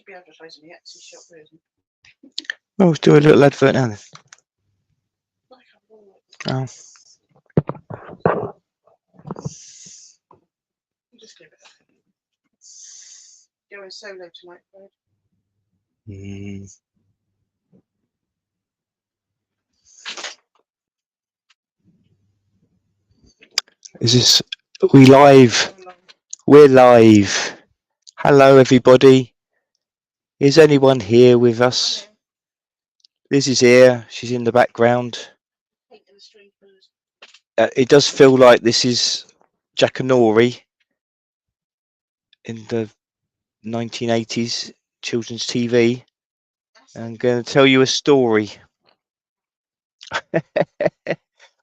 should be advertising the Etsy shop, really. Well, let's do a little advert now then. Oh. Just give it going solo tonight, Fred. Is this we live? We're live. Hello everybody. Is anyone here with us? Liz is here. She's in the background. It does feel like this is Jackanory in the 1980s children's TV. I'm going to tell you a story.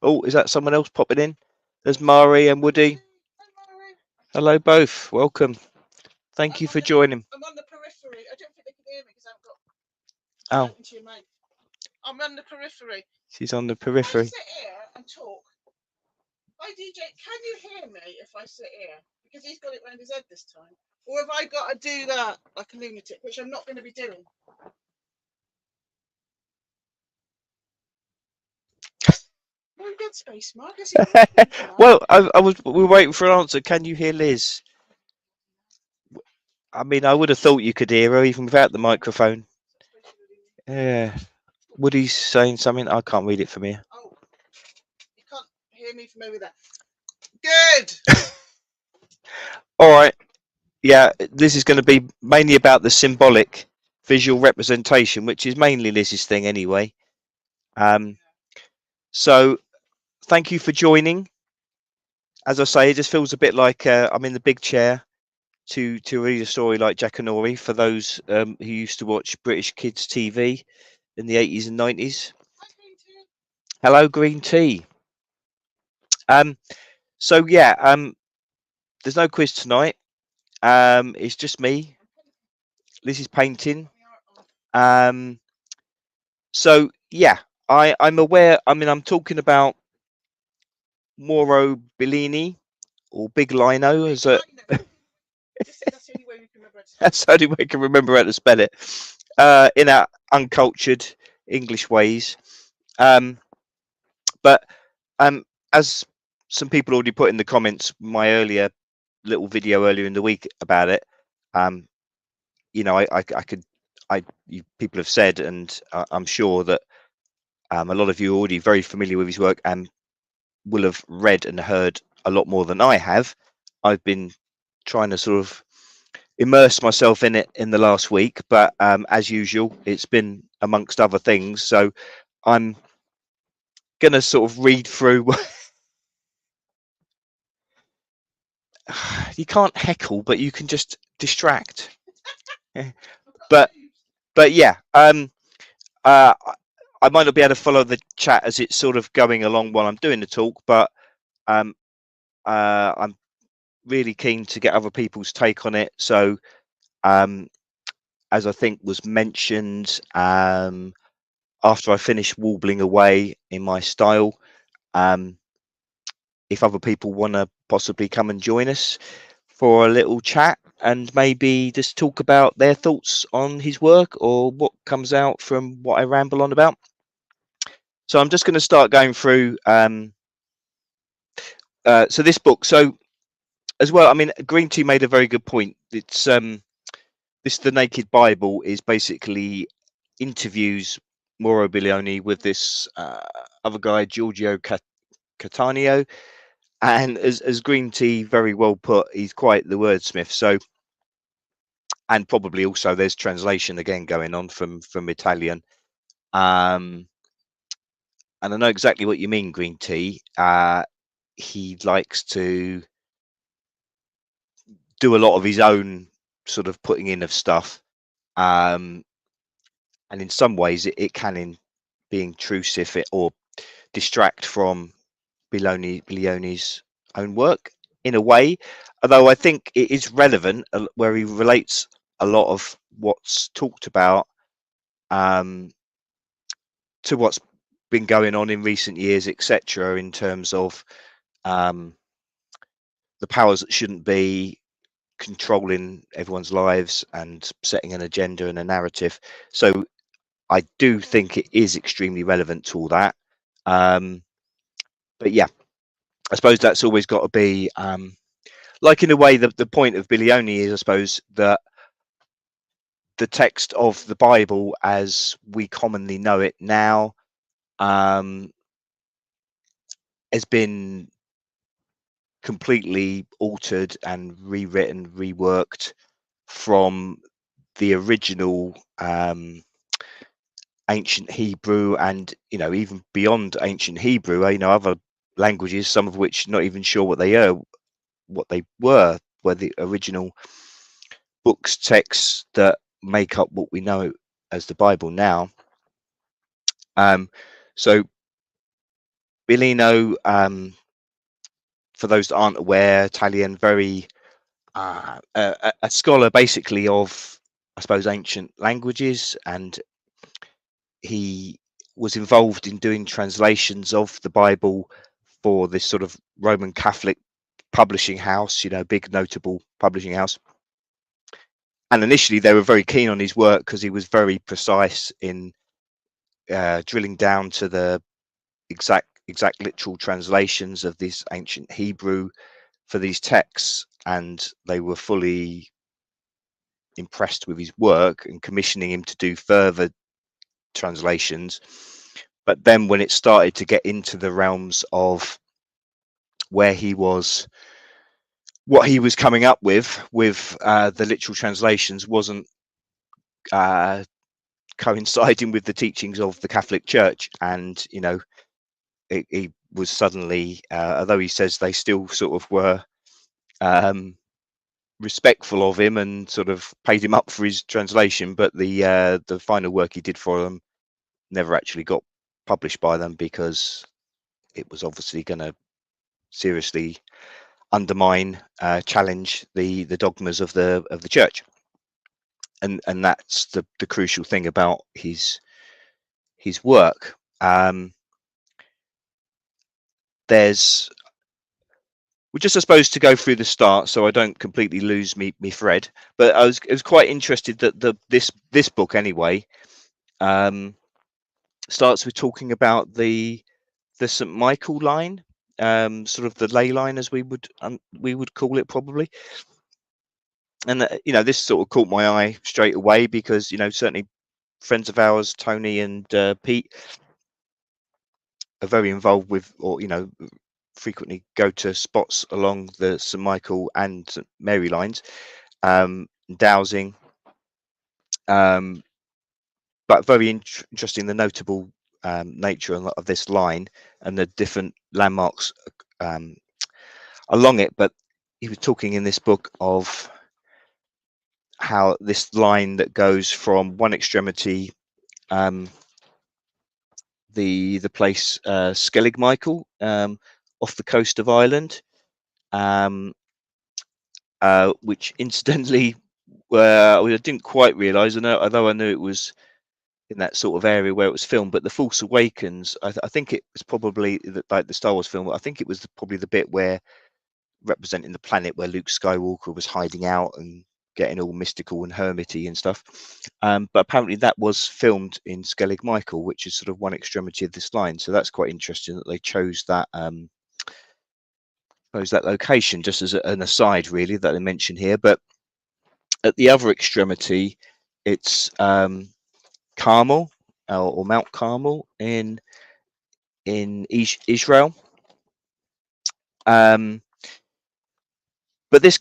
Oh, is that someone else popping in? There's Mari and Woody. Hello, both. Welcome. Thank you for joining. I'm on the periphery. I don't think they can hear me because I Oh. haven't got to your mic. I'm on the periphery. She's on the periphery. I sit here and talk. Hi, DJ. Can you hear me if I sit here? Because he's got it round his head this time. Or have I got to do that like a lunatic, which I'm not going to be doing? No good space, Mark. Well, we were waiting for an answer. Can you hear Liz? I mean, I would have thought you could hear her even without the microphone. Yeah. Woody's saying something. I can't read it from here. Oh, you can't hear me from over there. Good. All right. Yeah, this is going to be mainly about the symbolic visual representation, which is mainly Liz's thing anyway. So thank you for joining. As I say, it just feels a bit like I'm in the big chair to read a story like Jackanory for those who used to watch British kids TV in the 80s and 90s. Hello, Green Tea. So yeah, there's no quiz tonight. It's just me. This is painting. So yeah, I'm aware. I mean, I'm talking about Mauro Bellini or Big Lino as a. That's the only way we can remember how to spell it. In our uncultured English ways. But as some people already put in the comments, my earlier little video earlier in the week about it, you know, people have said, and I'm sure that a lot of you are already very familiar with his work and will have read and heard a lot more than I have. I've been trying to sort of immerse myself in it in the last week, but as usual, it's been amongst other things. So I'm going to sort of read through. You can't heckle, but you can just distract. but yeah, I might not be able to follow the chat as it's sort of going along while I'm doing the talk, but I'm really keen to get other people's take on it. So as I think was mentioned, after I finish warbling away in my style, if other people want to possibly come and join us for a little chat and maybe just talk about their thoughts on his work or what comes out from what I ramble on about. So I'm just going to start going through so this book. So as well, I mean, Green Tea made a very good point. It's The Naked Bible is basically interviews Mauro Bellini with this other guy, Giorgio Cattaneo. And as Green Tea very well put, he's quite the wordsmith. So, and probably also there's translation again going on from Italian. And I know exactly what you mean, Green Tea. He likes to do a lot of his own sort of putting in of stuff. And in some ways it can be intrusive or distract from Bellini's own work in a way, although I think it is relevant where he relates a lot of what's talked about to what's been going on in recent years, etc., in terms of the powers that shouldn't be, controlling everyone's lives and setting an agenda and a narrative. So I do think it is extremely relevant to all that. But yeah, I suppose that's always got to be like, in a way, the point of Bilioni is, I suppose, that the text of the Bible as we commonly know it now has been completely altered and rewritten, reworked from the original ancient Hebrew, and even beyond ancient Hebrew, other languages, some of which not even sure what they were the original books, texts that make up what we know as the Bible now. So Bellino, for those that aren't aware, Italian, very a scholar basically of, I suppose, ancient languages, and he was involved in doing translations of the Bible for this sort of Roman Catholic publishing house, big notable publishing house. And initially they were very keen on his work because he was very precise in drilling down to the exact literal translations of this ancient Hebrew for these texts, and they were fully impressed with his work and commissioning him to do further translations. But then when it started to get into the realms of what he was coming up with the literal translations wasn't coinciding with the teachings of the Catholic Church, and he was suddenly, although he says they still sort of were respectful of him and sort of paid him up for his translation, but the final work he did for them never actually got published by them because it was obviously going to seriously undermine, challenge the dogmas of the church, and that's the crucial thing about his work. There's, we just, I suppose, to go through the start so I don't completely lose me thread, but I was quite interested that this book anyway starts with talking about the St. Michael line, sort of the ley line, as we would call it probably. And this sort of caught my eye straight away because certainly friends of ours, Tony and Pete, are very involved with, or frequently go to spots along the St. Michael and St. Mary lines, dowsing, but very interesting the notable nature of this line and the different landmarks along it. But he was talking in this book of how this line that goes from one extremity, the place Skellig Michael, off the coast of Ireland, which incidentally, I didn't quite realise, although I knew it was in that sort of area where it was filmed, but The Force Awakens, I think it was probably like the Star Wars film, I think it was probably the bit where representing the planet where Luke Skywalker was hiding out and getting all mystical and hermity and stuff. But apparently that was filmed in Skellig Michael, which is sort of one extremity of this line. So that's quite interesting that they chose that location, just as an aside really, that they mention here. But at the other extremity, it's Carmel, or Mount Carmel in Israel. But this,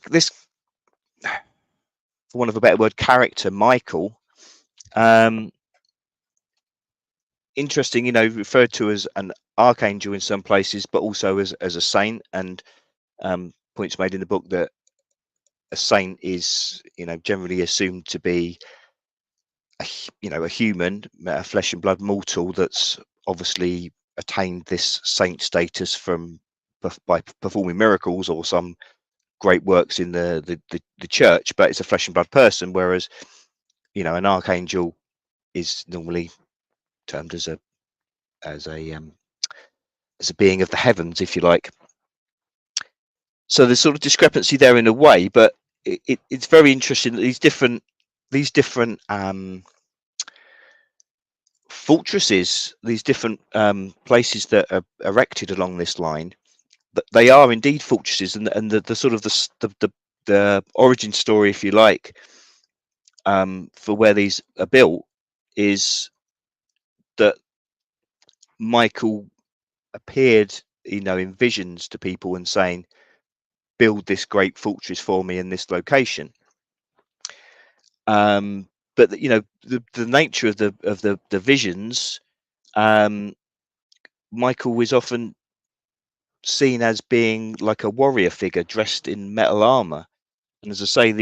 for want of a better word, character, Michael, interesting, referred to as an archangel in some places, but also as a saint, and points made in the book that a saint is, generally assumed to be a human, a flesh and blood mortal that's obviously attained this saint status by performing miracles or some great works in the church, but it's a flesh and blood person, whereas an archangel is normally termed as a being of the heavens, if you like. So there's sort of discrepancy there in a way, but it's very interesting that these different fortresses, these different places that are erected along this line, that they are indeed fortresses, and the sort of the origin story, if you like, for where these are built is that Michael appeared, in visions to people and saying, build this great fortress for me in this location. But the nature of the visions, Michael was often seen as being like a warrior figure dressed in metal armor. And as I say,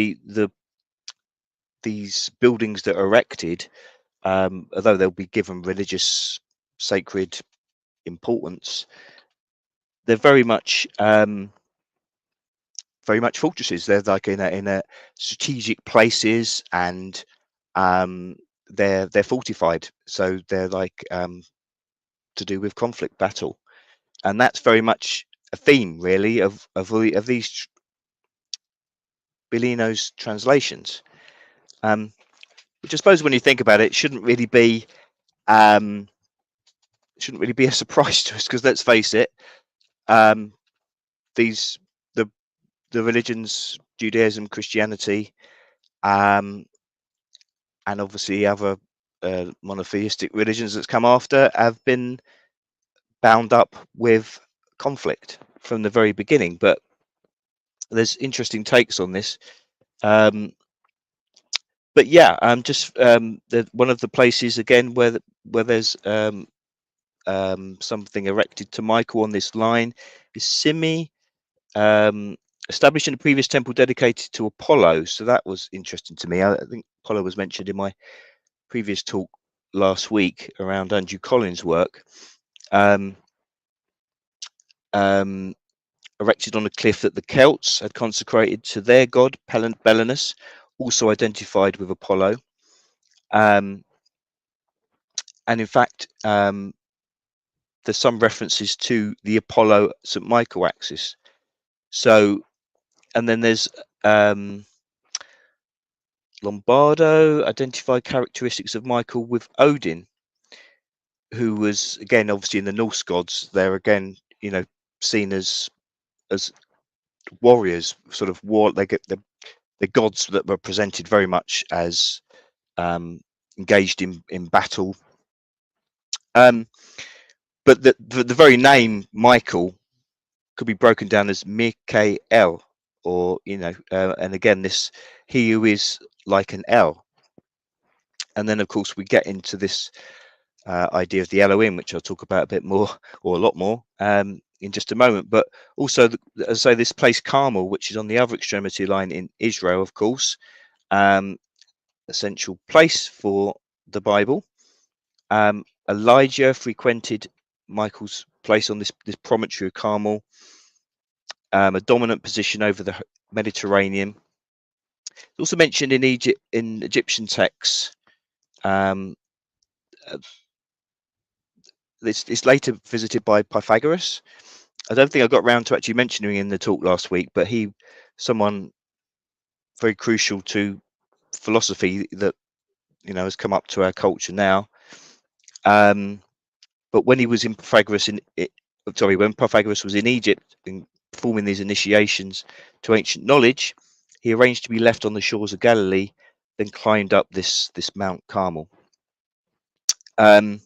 these buildings that are erected, although they'll be given religious sacred importance, they're very much fortresses. They're like in a strategic places, and they're fortified, so they're like to do with conflict, battle, and that's very much a theme, really, of these Bellino's translations. Which I suppose, when you think about it, shouldn't really be a surprise to us, because let's face it, these the religions, Judaism, Christianity, and obviously other monotheistic religions that's come after, have been bound up with conflict from the very beginning. But there's interesting takes on this. But yeah, just one of the places again where there's something erected to Michael on this line is Simi, established in a previous temple dedicated to Apollo. So that was interesting to me. I think Apollo was mentioned in my previous talk last week around Andrew Collins' work. Erected on a cliff that the Celts had consecrated to their god Belenus, also identified with Apollo. And in fact, there's some references to the Apollo St. Michael axis. So, and then there's Lombardo identified characteristics of Michael with Odin, who was, again, obviously in the Norse gods, they're again, seen as warriors, sort of war. They get the gods that were presented very much as engaged in battle. But the very name Michael could be broken down as Mikael, or and again, this he who is like an L. And then, of course, we get into this idea of the Elohim, which I'll talk about a bit more, or a lot more, in just a moment. But also, as I say, this place Carmel, which is on the other extremity line in Israel, of course, essential place for the Bible. Elijah frequented Michael's place on this promontory of Carmel, a dominant position over the Mediterranean. It's also mentioned in Egyptian texts. It's later visited by Pythagoras. I don't think I got around to actually mentioning in the talk last week, but someone very crucial to philosophy that has come up to our culture now. But when he was in Pythagoras when Pythagoras was in Egypt and performing these initiations to ancient knowledge, he arranged to be left on the shores of Galilee, then climbed up this Mount Carmel. I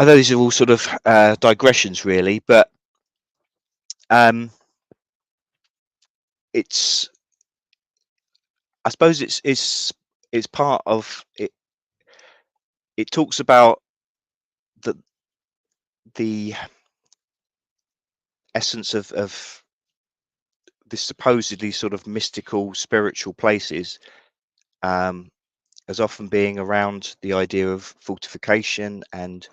know these are all sort of digressions, really, but it's, I suppose it's part of it. It talks about the essence of this supposedly sort of mystical, spiritual places, as often being around the idea of fortification and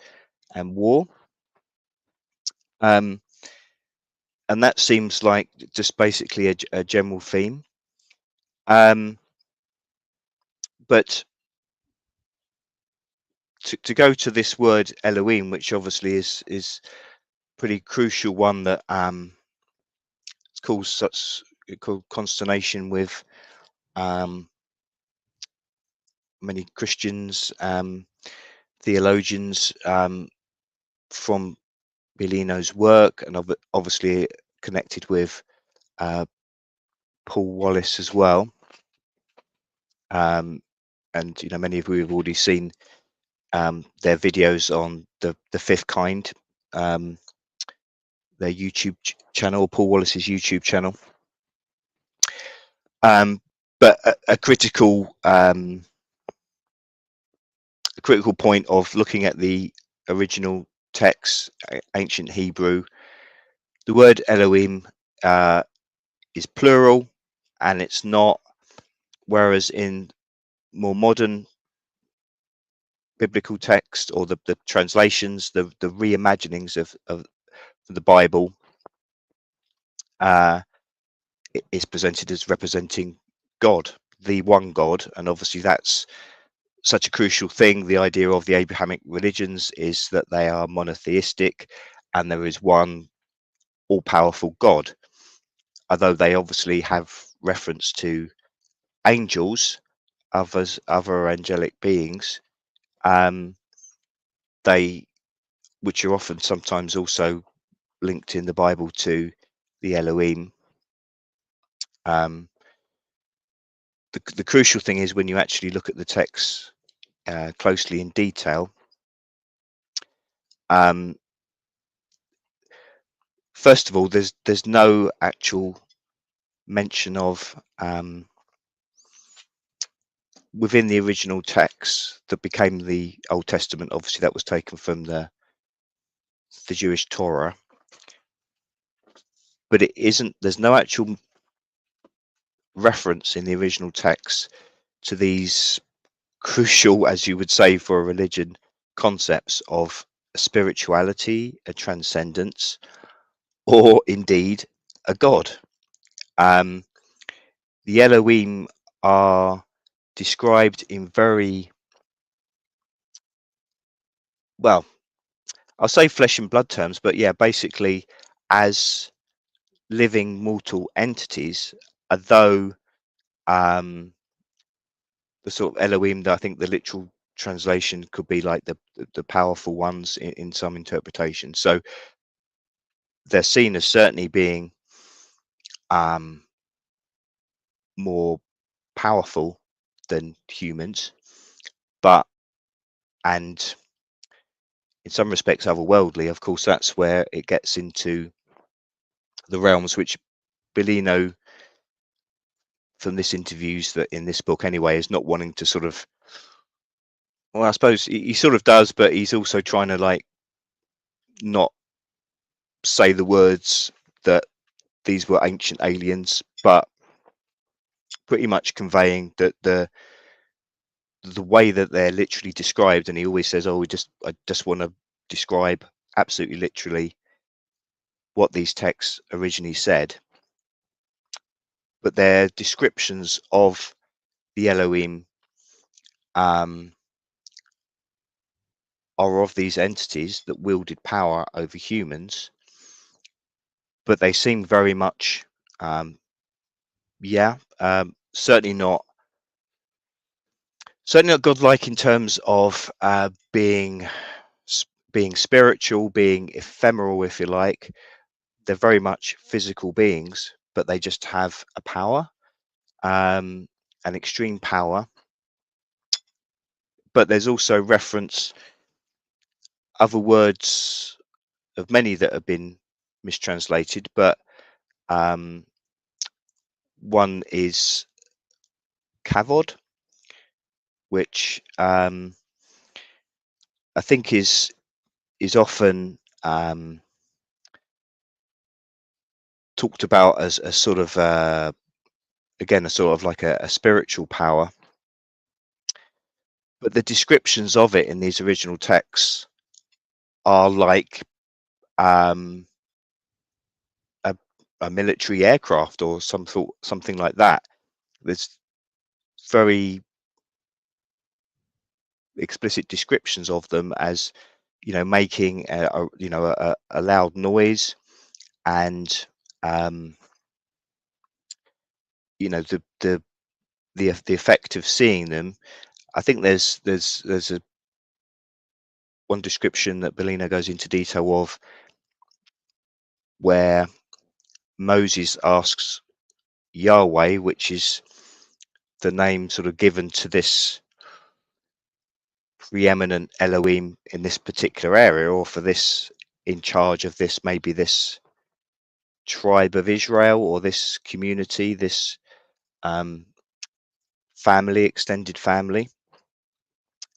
war. And that seems like just basically a general theme. But to go to this word Elohim, which obviously is pretty crucial one, that it's caused such consternation with many Christians, theologians, from Bellino's work, and obviously connected with Paul Wallace as well. And many of you have already seen their videos on the fifth kind, their YouTube channel, Paul Wallace's YouTube channel. But a critical point of looking at the original text, ancient Hebrew, the word Elohim is plural, and it's not, whereas in more modern biblical text, or the translations, the reimaginings of the Bible, it is presented as representing God, the one God. And obviously that's such a crucial thing. The idea of the Abrahamic religions is that they are monotheistic and there is one all-powerful God. Although they obviously have reference to angels, other angelic beings, which are often sometimes also linked in the Bible to the Elohim. The crucial thing is, when you actually look at the text closely in detail, first of all, there's no actual mention of within the original text that became the Old Testament. Obviously, that was taken from the Jewish Torah, but it isn't. There's no actual reference in the original text to these crucial, as you would say for a religion, concepts of a spirituality, a transcendence, or indeed a God. The Elohim are described in very, well, I'll say flesh and blood terms, but yeah, basically as living mortal entities, although the sort of Elohim, I think the literal translation could be like the powerful ones in some interpretations. So they're seen as certainly being more powerful than humans, and in some respects otherworldly. Of course, that's where it gets into the realms which Bellino, from this interviews that in this book anyway, is not wanting to sort of, well, I suppose he sort of does, but he's also trying to like not say the words that these were ancient aliens, but pretty much conveying that the way that they're literally described. And he always says, oh, I just want to describe absolutely literally what these texts originally said, but their descriptions of the Elohim are of these entities that wielded power over humans, but they seem very much certainly not godlike in terms of being spiritual, being ephemeral, if you like. They're very much physical beings, but they just have a power, an extreme power. But there's also reference, other words of many that have been mistranslated, but one is kavod, which I think is often talked about as a sort of again a sort of like a spiritual power, but the descriptions of it in these original texts are like a military aircraft or something like that. There's very explicit descriptions of them as, making a loud noise, and you know, the effect of seeing them. I think there's a one description that Bellino goes into detail of, where Moses asks Yahweh, which is the name sort of given to this preeminent Elohim in this particular area, or for this, in charge of this, maybe this tribe of Israel, or this community, this family, extended family.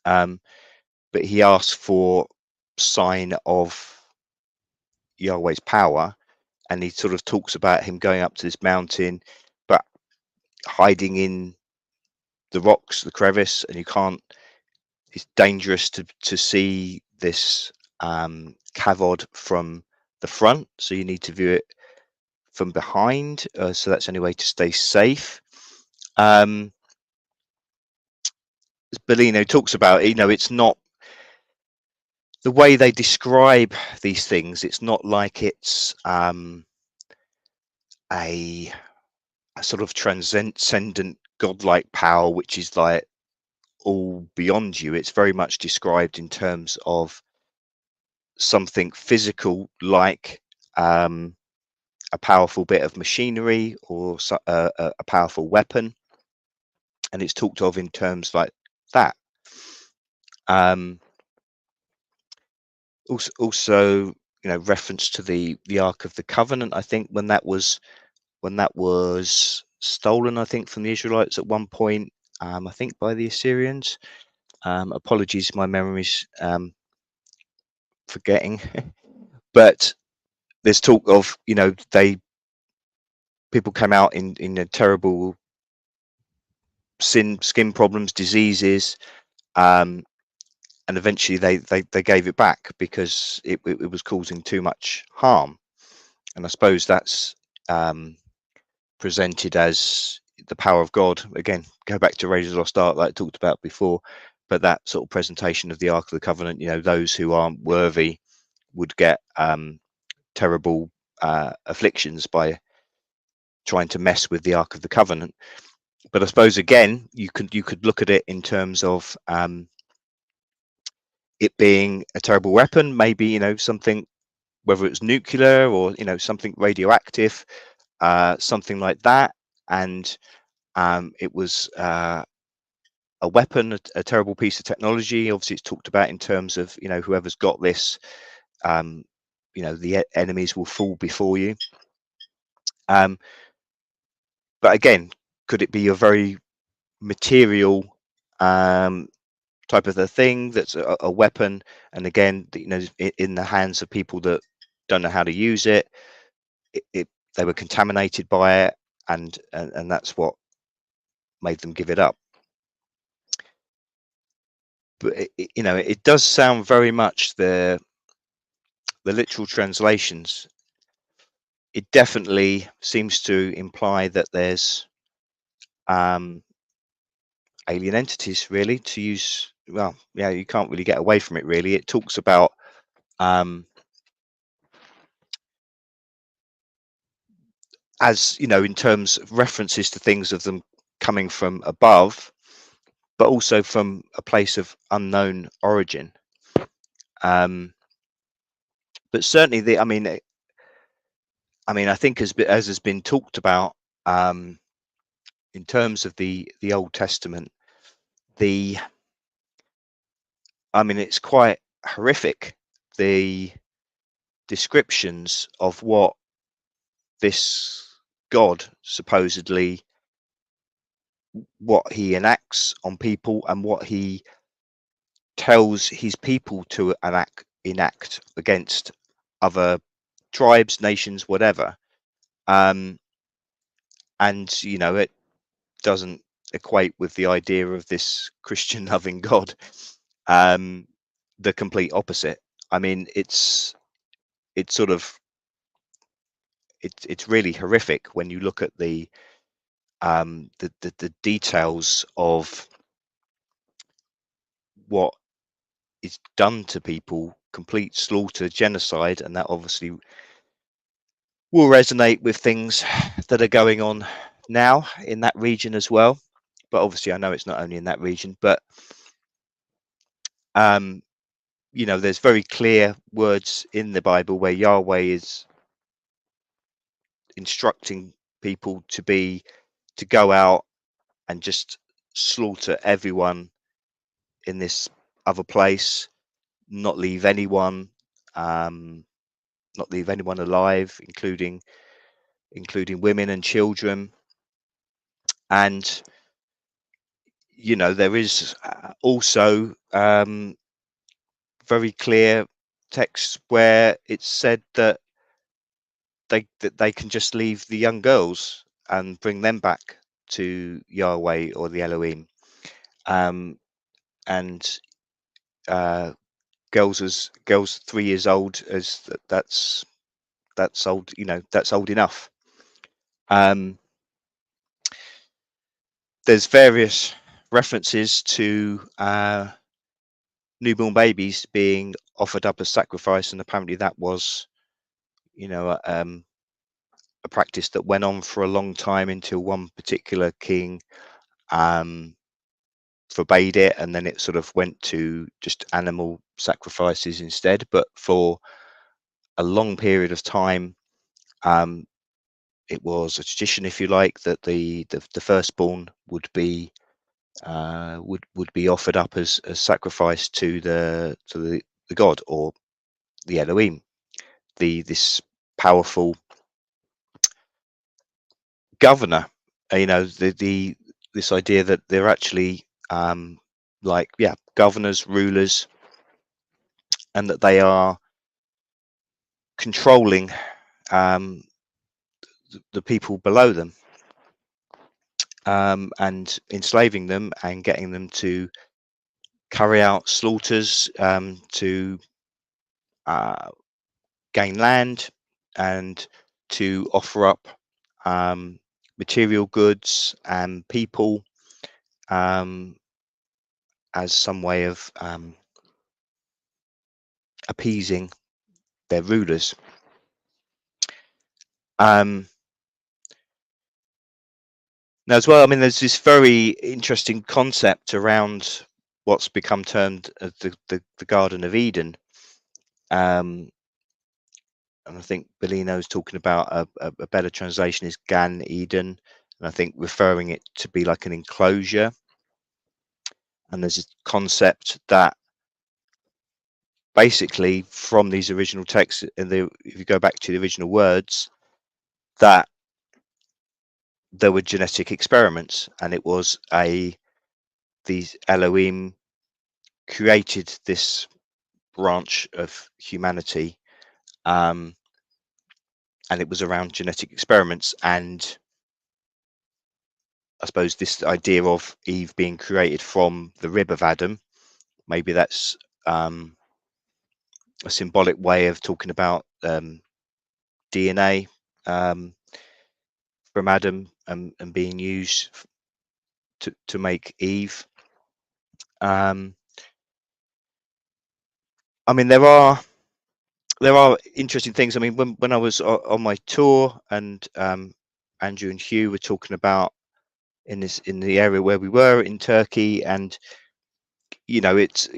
But he asks for sign of Yahweh's power, and he sort of talks about him going up to this mountain, but hiding in the rocks, the crevice, and you can't. It's dangerous to see this kavod from the front, so you need to view it from behind. So that's the only way to stay safe. Bellino talks about, it's not the way they describe these things. It's not like it's a sort of transcendent godlike power, which is like all beyond you. It's very much described in terms of something physical, like a powerful bit of machinery, or a powerful weapon, and it's talked of in terms like that. Also, reference to the Ark of the Covenant. I think when that was stolen, I think, from the Israelites at one point, I think by the Assyrians. Apologies, my memory's forgetting. But there's talk of, people came out in a terrible skin problems, diseases, and eventually they gave it back because it was causing too much harm. And I suppose that's presented as the power of God. Again, go back to Raiders of the Lost Ark, like I talked about before, but that sort of presentation of the Ark of the Covenant, those who aren't worthy would get terrible afflictions by trying to mess with the Ark of the Covenant. But I suppose, again, you could look at it in terms of it being a terrible weapon, maybe, something, whether it's nuclear or, something radioactive, something like that. And it was a weapon, a terrible piece of technology. Obviously, it's talked about in terms of, whoever's got this, the enemies will fall before you. But again, could it be a very material type of a thing that's a weapon, and again, in the hands of people that don't know how to use it, they were contaminated by it, and that's what made them give it up. But it does sound very much the literal translations. It definitely seems to imply that there's alien entities, really, to use. Well, yeah, you can't really get away from it, really. It talks about as in terms of references to things of them coming from above, but also from a place of unknown origin. But certainly, I think as has been talked about in terms of the Old Testament, it's quite horrific, the descriptions of what this God supposedly, what he enacts on people, and what he tells his people to enact against other tribes, nations, whatever. And it doesn't equate with the idea of this Christian loving God. The complete opposite. It's really horrific when you look at the details of what is done to people, complete slaughter, genocide, and that obviously will resonate with things that are going on now in that region as well. But obviously, I know it's not only in that region. But there's very clear words in the Bible where Yahweh is instructing people to go out and just slaughter everyone in this other place, not leave anyone, not leave anyone alive, including women and children. And there is also very clear texts where it's said that they can just leave the young girls and bring them back to Yahweh or the Elohim. And girls 3 years old, as that's old, that's old enough. There's various references to newborn babies being offered up as sacrifice, and apparently that was a practice that went on for a long time until one particular king forbade it, and then it sort of went to just animal sacrifices instead. But for a long period of time, it was a tradition, if you like, that the firstborn would be offered up as sacrifice to the god, or the Elohim, this powerful governor. This idea that they're actually governors, rulers, and that they are controlling the people below them, and enslaving them and getting them to carry out slaughters to gain land, and to offer up material goods and people as some way of appeasing their rulers. Now, as well, I mean, there's this very interesting concept around what's become termed as the Garden of Eden. And I think Bellino's talking about a better translation is Gan Eden, and I think referring it to be like an enclosure. And there's a concept that basically from these original texts, if you go back to the original words, that there were genetic experiments, and it was these Elohim created this branch of humanity, and it was around genetic experiments. And I suppose this idea of Eve being created from the rib of Adam, maybe that's a symbolic way of talking about DNA from Adam and being used to make Eve. I mean, there are interesting things. I mean, when I was on my tour, and Andrew and Hugh were talking about in the area where we were in Turkey, and it's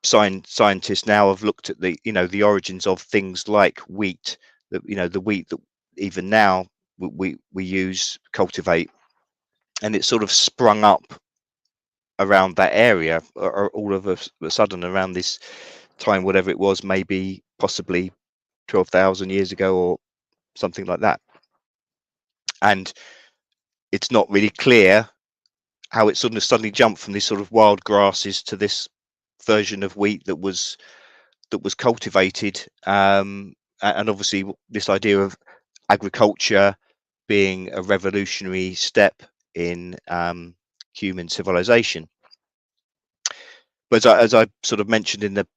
scientists now have looked at the origins of things like wheat, the wheat that even now we use, cultivate, and it sort of sprung up around that area, or all of a sudden around this time, whatever it was, maybe possibly 12,000 years ago or something like that. And it's not really clear how it suddenly jumped from these sort of wild grasses to this version of wheat that was cultivated, and obviously this idea of agriculture being a revolutionary step in human civilization. But as I sort of mentioned in the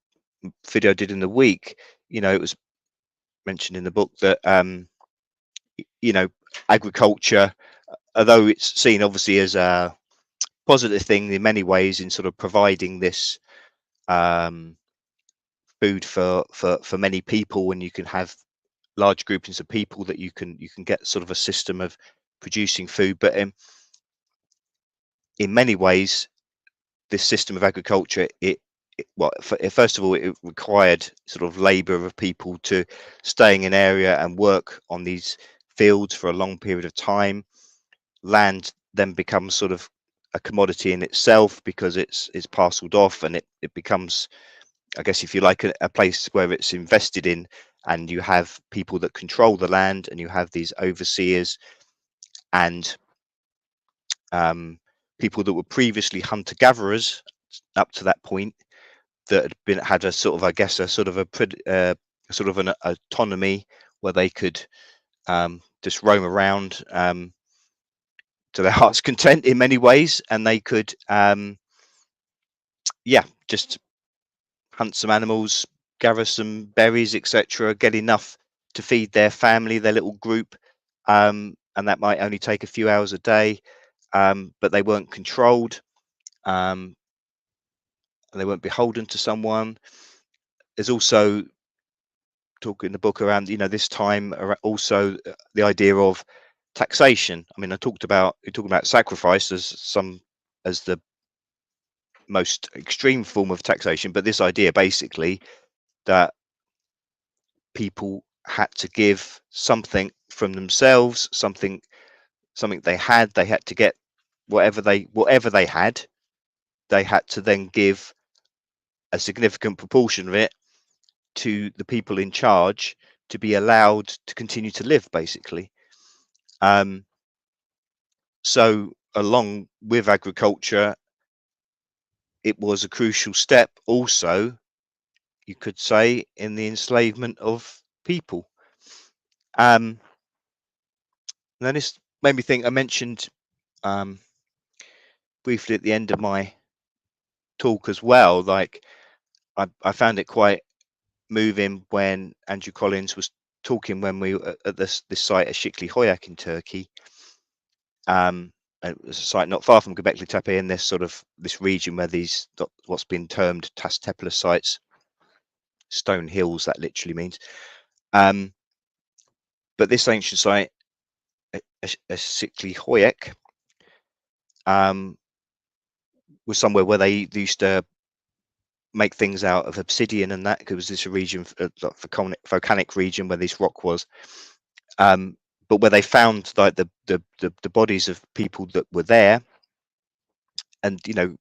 video I did in the week, it was mentioned in the book that agriculture, although it's seen obviously as a positive thing in many ways, in sort of providing this food for many people, when you can have large groupings of people, that you can get sort of a system of producing food. But in many ways, this system of agriculture, well, first of all, it required sort of labor of people to staying in area and work on these fields for a long period of time. Land then becomes sort of a commodity in itself because it's parceled off, and it becomes, I guess, if you like, a place where it's invested in, and you have people that control the land, and you have these overseers and people that were previously hunter-gatherers up to that point, that had a sort of, I guess, a sort of sort of an autonomy where they could just roam around to their heart's content in many ways, and they could just hunt some animals, gather some berries, etc., get enough to feed their family, their little group, and that might only take a few hours a day, but they weren't controlled, and they weren't beholden to someone. There's also talk in the book around, this time, also the idea of taxation. I mean, you're talking about sacrifice as the most extreme form of taxation, but this idea basically that people had to give something from themselves, something they had to get whatever they had to then give a significant proportion of it to the people in charge to be allowed to continue to live, basically. So along with agriculture, it was a crucial step also, you could say, in the enslavement of people. Then this made me think, I mentioned briefly at the end of my talk as well, like I found it quite moving when Andrew Collins was talking when we were at this site at Şikli Hoyak in Turkey. It was a site not far from Göbekli Tepe in this region where these what's been termed Tas Tepe sites, stone hills, that literally means. But this ancient site, Şikli Hoyak, was somewhere where they used to make things out of obsidian, and that, because this a region, volcanic region where this rock was. But where they found like the bodies of people that were there, and the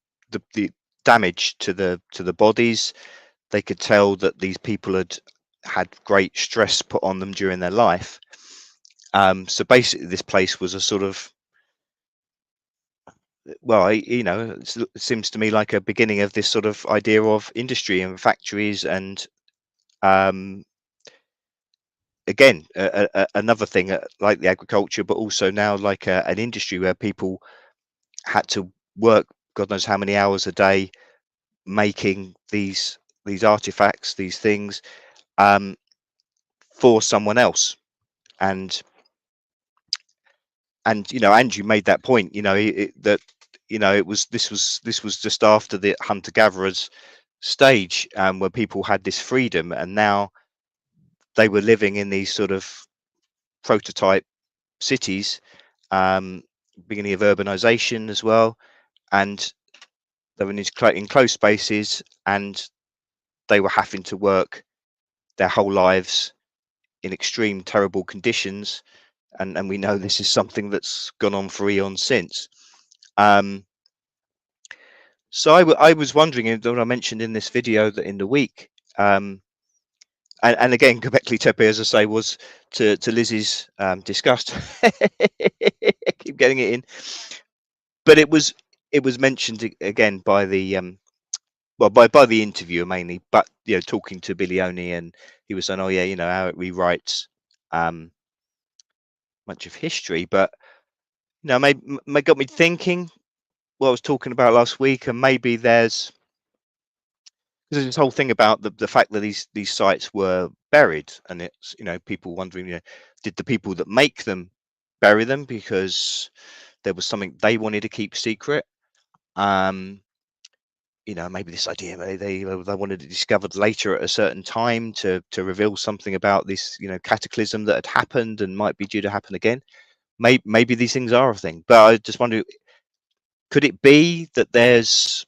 damage to the bodies, they could tell that these people had great stress put on them during their life. So basically, this place was a sort of, well, it seems to me like a beginning of this sort of idea of industry and factories, and again, another thing like the agriculture, but also now like an industry where people had to work God knows how many hours a day making these artifacts, these things, for someone else. And Andrew made that point, that this was just after the hunter gatherers stage, where people had this freedom, and now they were living in these sort of prototype cities, beginning of urbanization as well, and they were in close spaces, and they were having to work their whole lives in extreme, terrible conditions, and we know this is something that's gone on for eons since. So I was wondering, what I mentioned in this video, that in the week, and again, Göbekli Tepe, as I say, was to Lizzie's disgust. Keep getting it in, but it was mentioned again by the by the interviewer mainly, but talking to Bilioni, and he was saying, oh yeah, how it rewrites much of history, but maybe got me thinking what I was talking about last week, and maybe there's this whole thing about the fact that these sites were buried, and it's people wondering, did the people that make them bury them because there was something they wanted to keep secret? Maybe this idea, they wanted it discovered later at a certain time to reveal something about this cataclysm that had happened and might be due to happen again. maybe these things are a thing. But I just wonder, could it be that there's,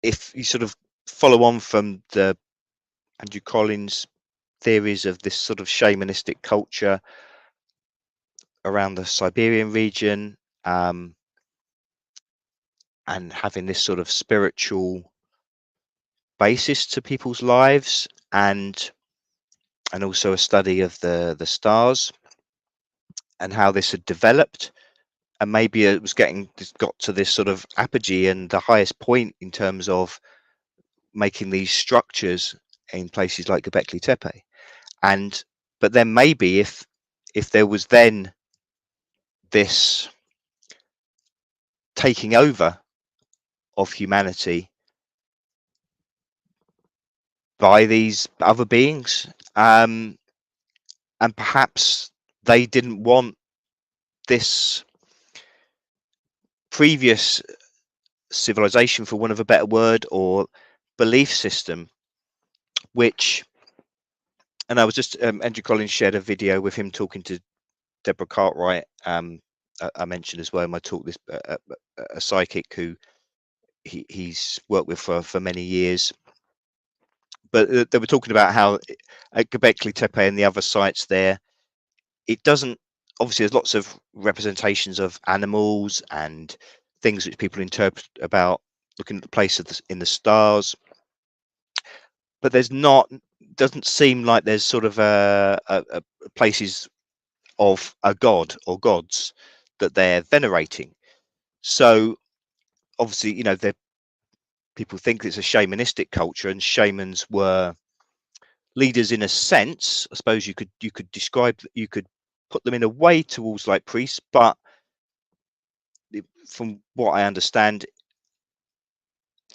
if you sort of follow on from the Andrew Collins theories of this sort of shamanistic culture around the Siberian region, and having this sort of spiritual basis to people's lives, and also a study of the stars and how this had developed, and maybe it was got to this sort of apogee and the highest point in terms of making these structures in places like Göbekli Tepe. And but then maybe if there was then this taking over of humanity by these other beings, and perhaps they didn't want this previous civilization, for want of a better word, or belief system, which, and I was just Andrew Collins shared a video with him talking to Deborah Cartwright, I mentioned as well in my talk, this a psychic who he's worked with for many years. But they were talking about how at Göbekli Tepe and the other sites there, it doesn't, obviously there's lots of representations of animals and things which people interpret about looking at the place of in the stars, but there's not, doesn't seem like there's sort of a places of a god or gods that they're venerating. So obviously, you know, people think it's a shamanistic culture, and shamans were leaders in a sense. I suppose you could describe, you could put them in a way towards like priests, but from what I understand,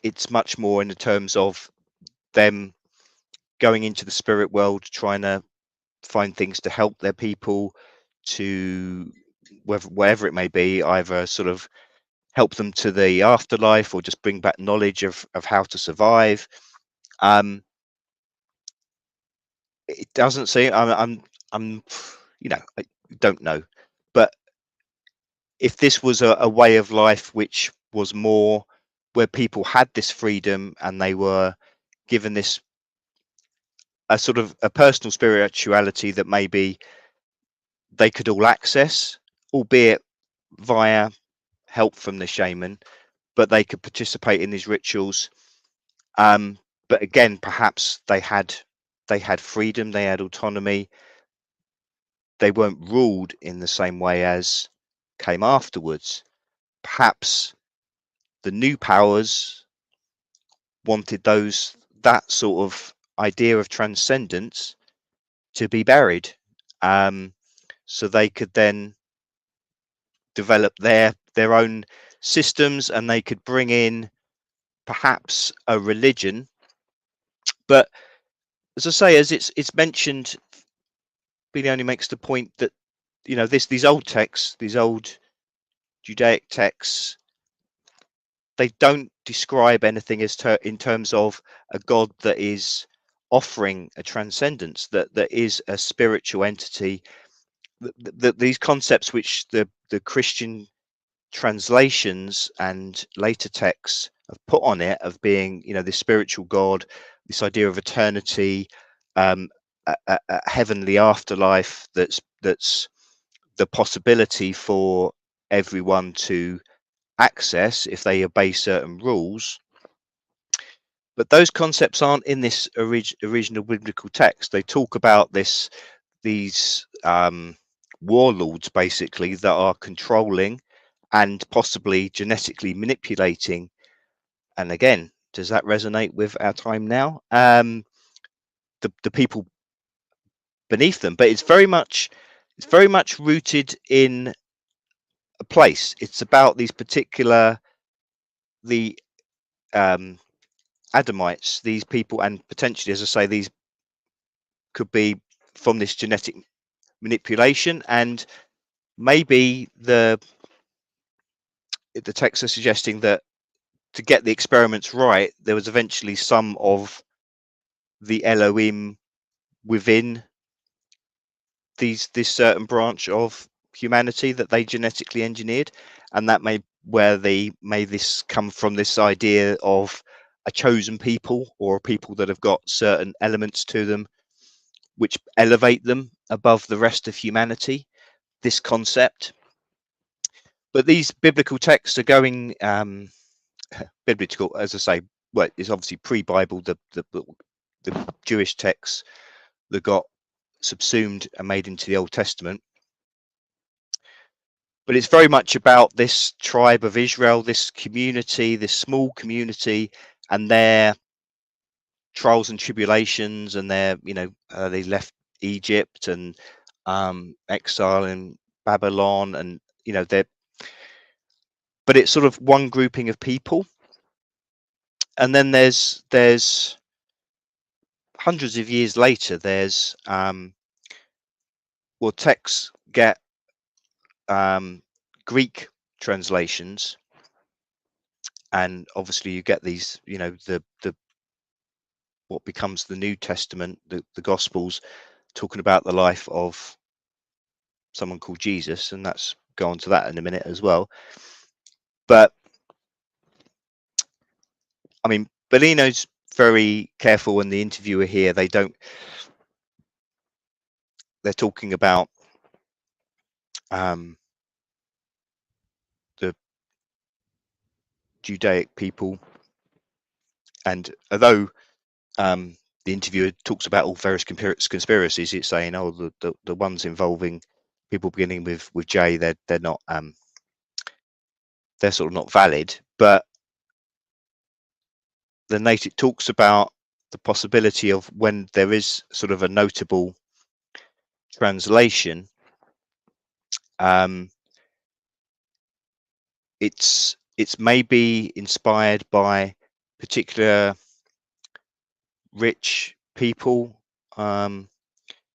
it's much more in the terms of them going into the spirit world, trying to find things to help their people, to wherever it may be, either sort of help them to the afterlife or just bring back knowledge of how to survive. It doesn't seem, I'm you know, I don't know, but if this was a way of life which was more where people had this freedom and they were given this a sort of a personal spirituality that maybe they could all access, albeit via help from the shaman, but they could participate in these rituals. But again, perhaps they had freedom, they had autonomy, they weren't ruled in the same way as came afterwards. Perhaps the new powers wanted that sort of idea of transcendence to be buried, so they could then develop their own systems, and they could bring in perhaps a religion. But as I say, as it's mentioned, Billy only makes the point that, you know, these old texts, these old Judaic texts, they don't describe anything as in terms of a god that is offering a transcendence, that is a spiritual entity. These concepts which the Christian translations and later texts have put on it, of being, you know, this spiritual god, this idea of eternity, a heavenly afterlife that's the possibility for everyone to access if they obey certain rules. But those concepts aren't in this original biblical text. They talk about these warlords, basically, that are controlling and possibly genetically manipulating. And again, does that resonate with our time now? The people beneath them, but it's very much rooted in a place. It's about these particular, the Adamites, these people, and potentially, as I say, these could be from this genetic manipulation. And maybe the texts are suggesting that to get the experiments right, there was eventually some of the Elohim within this certain branch of humanity that they genetically engineered, and that may this come from this idea of a chosen people, or people that have got certain elements to them which elevate them above the rest of humanity, this concept. But these biblical texts are going biblical, as I say. Well, it's obviously pre-Bible, the Jewish texts that got subsumed and made into the Old Testament. But it's very much about this tribe of Israel, this community, this small community, and their trials and tribulations, and their, they left Egypt and exile in Babylon, and but it's sort of one grouping of people. And then there's hundreds of years later, there's texts get Greek translations, and obviously you get these, the what becomes the New Testament, the Gospels, talking about the life of someone called Jesus, and that's go on to that in a minute as well. But I mean, Bellino's very careful in the interviewer here. They're talking about the Judaic people, and although the interviewer talks about all various conspiracies, it's saying, oh, the ones involving people beginning with J, they're not they're sort of not valid. But then it talks about the possibility of when there is sort of a notable translation, it's maybe inspired by particular rich people,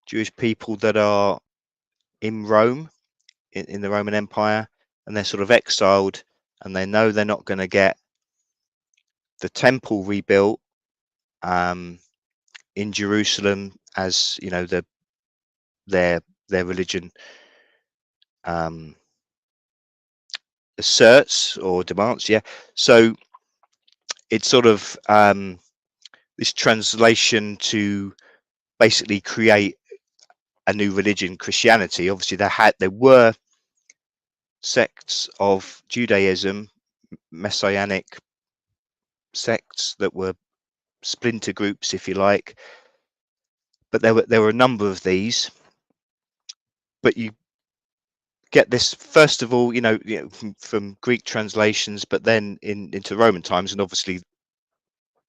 Jewish people that are in Rome, in the Roman Empire, and they're sort of exiled, and they know they're not going to get the temple rebuilt in Jerusalem, as their religion asserts or demands. So it's sort of this translation to basically create a new religion, Christianity. Obviously there were sects of Judaism, messianic sects, that were splinter groups, if you like, but there were a number of these. But you get this, first of all, from Greek translations, but then into Roman times, and obviously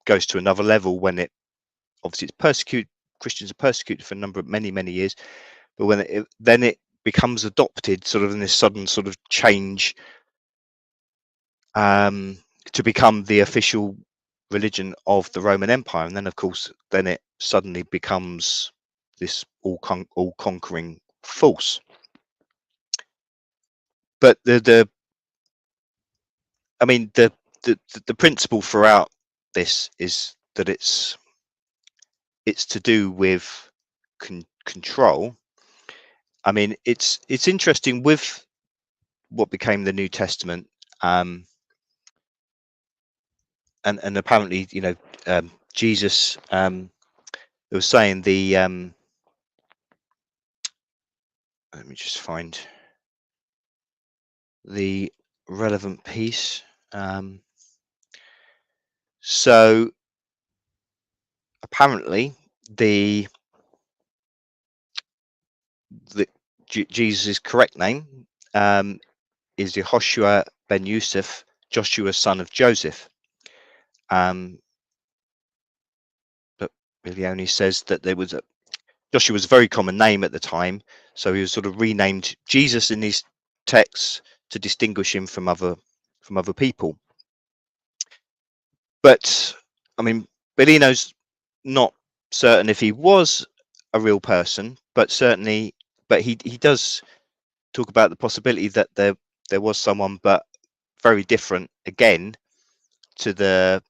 goes to another level when it's persecuted. Christians are persecuted for many years, but when it becomes adopted sort of in this sudden sort of change to become the official religion of the Roman Empire. And then of course then it suddenly becomes this all conquering force. But the principle throughout this is that it's to do with control. I mean, it's interesting with what became the New Testament, and apparently, Jesus, they were saying let me just find the relevant piece. So apparently Jesus' correct name is Yehoshua ben Yusuf, Joshua son of Joseph. But Milioni says that Joshua was a very common name at the time, so he was sort of renamed Jesus in these texts to distinguish him from other people. But I mean, Bellino's not certain if he was a real person, but he does talk about the possibility that there was someone, but very different again to the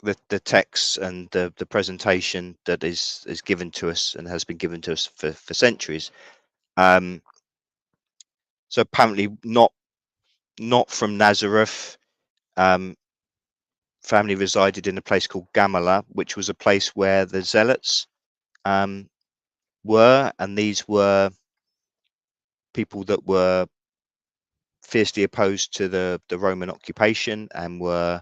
the texts and the presentation that is given to us and has been given to us for centuries. So apparently not from Nazareth. Family resided in a place called Gamala, which was a place where the Zealots were, and these were people that were fiercely opposed to the Roman occupation and were,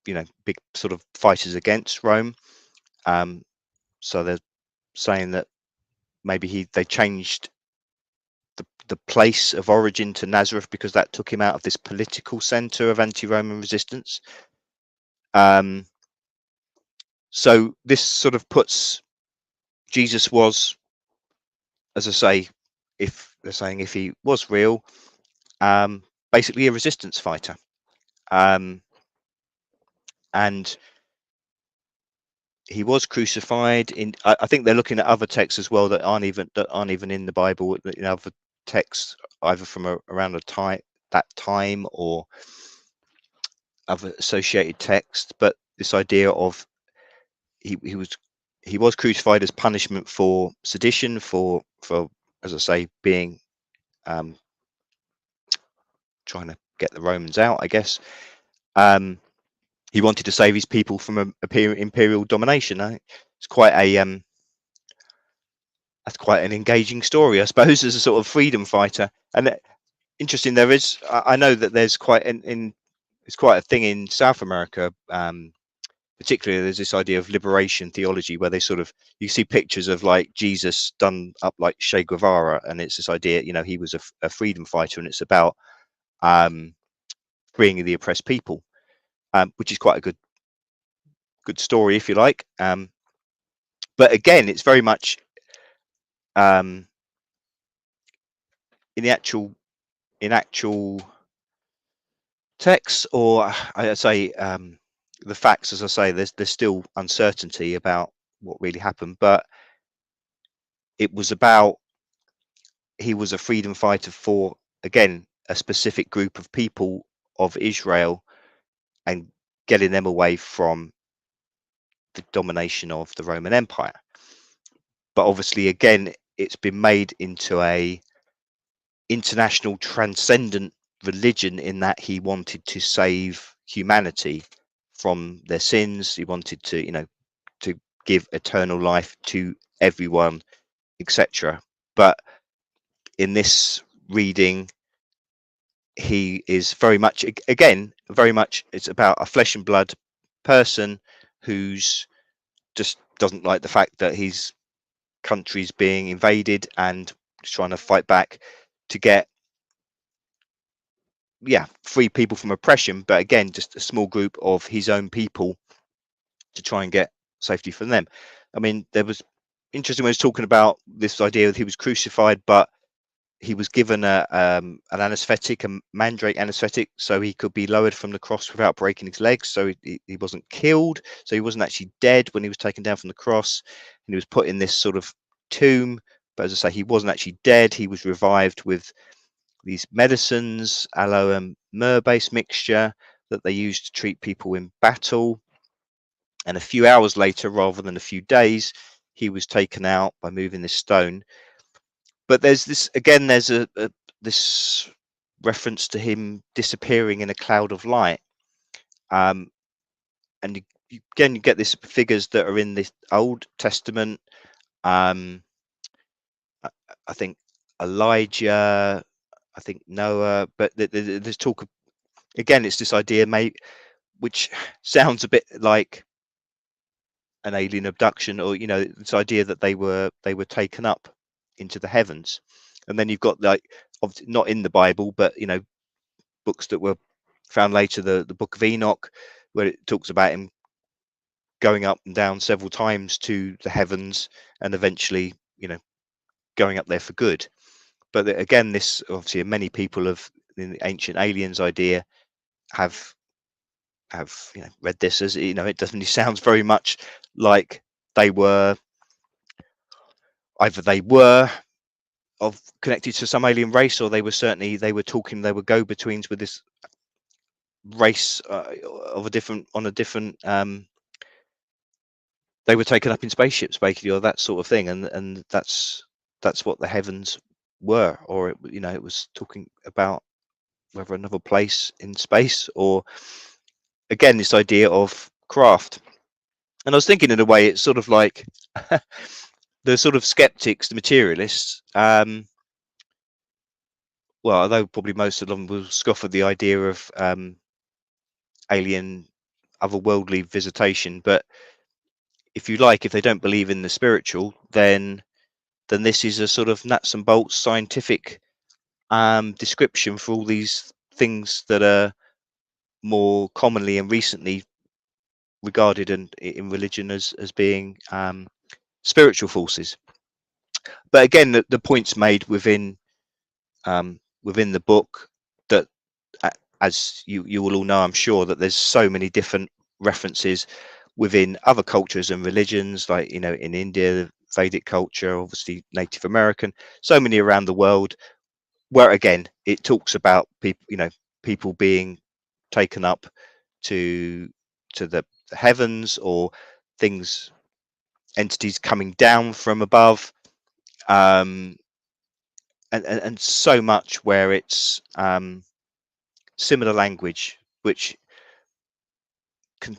big sort of fighters against Rome. So they're saying that maybe they changed the place of origin to Nazareth because that took him out of this political center of anti-Roman resistance. So this sort of puts Jesus was, as I say, if they're saying if he was real, basically a resistance fighter. And he was crucified in. I think they're looking at other texts as well that aren't even in the Bible. In other texts, either from around that time or other associated texts. But this idea of he was crucified as punishment for sedition, for as I say, being trying to get the Romans out, I guess. He wanted to save his people from imperial domination. It's quite that's quite an engaging story, I suppose, as a sort of freedom fighter. And interesting, there is, I know that there's it's quite a thing in South America, particularly. There's this idea of liberation theology where you see pictures of like Jesus done up like Che Guevara, and it's this idea, he was a freedom fighter, and it's about freeing the oppressed people, which is quite a good story, if you like. But again, it's very much in actual text, or I say the facts. As I say, there's still uncertainty about what really happened, but it was about he was a freedom fighter for, again, a specific group of people of Israel and getting them away from the domination of the Roman Empire. But obviously, again, it's been made into a international transcendent religion in that he wanted to save humanity from their sins. He wanted to, to give eternal life to everyone, etc. But in this reading, he is very much, again, very much, it's about a flesh and blood person who's just doesn't like the fact that his country's being invaded and trying to fight back to get free people from oppression, but again, just a small group of his own people to try and get safety from them. I mean, there was interesting when he was talking about this idea that he was crucified, but he was given an anesthetic, a mandrake anesthetic, so he could be lowered from the cross without breaking his legs. So he wasn't killed. So he wasn't actually dead when he was taken down from the cross, and he was put in this sort of tomb. But as I say, he wasn't actually dead. He was revived with these medicines, aloe and myrrh-based mixture that they used to treat people in battle. And a few hours later, rather than a few days, he was taken out by moving this stone. But there's this, again, there's this reference to him disappearing in a cloud of light. And again, you get these figures that are in the Old Testament. I think Elijah, I think Noah, but there's talk of, again, it's this idea, which sounds a bit like an alien abduction, or this idea that they were taken up into the heavens. And then you've got, like, not in the Bible, but books that were found later, the Book of Enoch, where it talks about him going up and down several times to the heavens and eventually going up there for good. But again, this, obviously, many people have, in the ancient aliens idea, have read this as, it definitely sounds very much like they were connected to some alien race, or they were go-betweens with race of a different they were taken up in spaceships basically, or that sort of thing, and that's what the heavens were, or it was talking about whether another place in space, or again this idea of craft. And I was thinking, in a way, it's sort of like the sort of skeptics, the materialists, well, although probably most of them will scoff at the idea of alien, otherworldly visitation, but if you like, if they don't believe in the spiritual, then this is a sort of nuts and bolts scientific description for all these things that are more commonly and recently regarded in religion as being spiritual forces. But again, the point's made within the book that, as you will all know, I'm sure, that there's so many different references within other cultures and religions, like in India, Vedic culture, obviously Native American, so many around the world, where again it talks about people being taken up to the heavens, or things, entities coming down from above, and so much where it's similar language, which can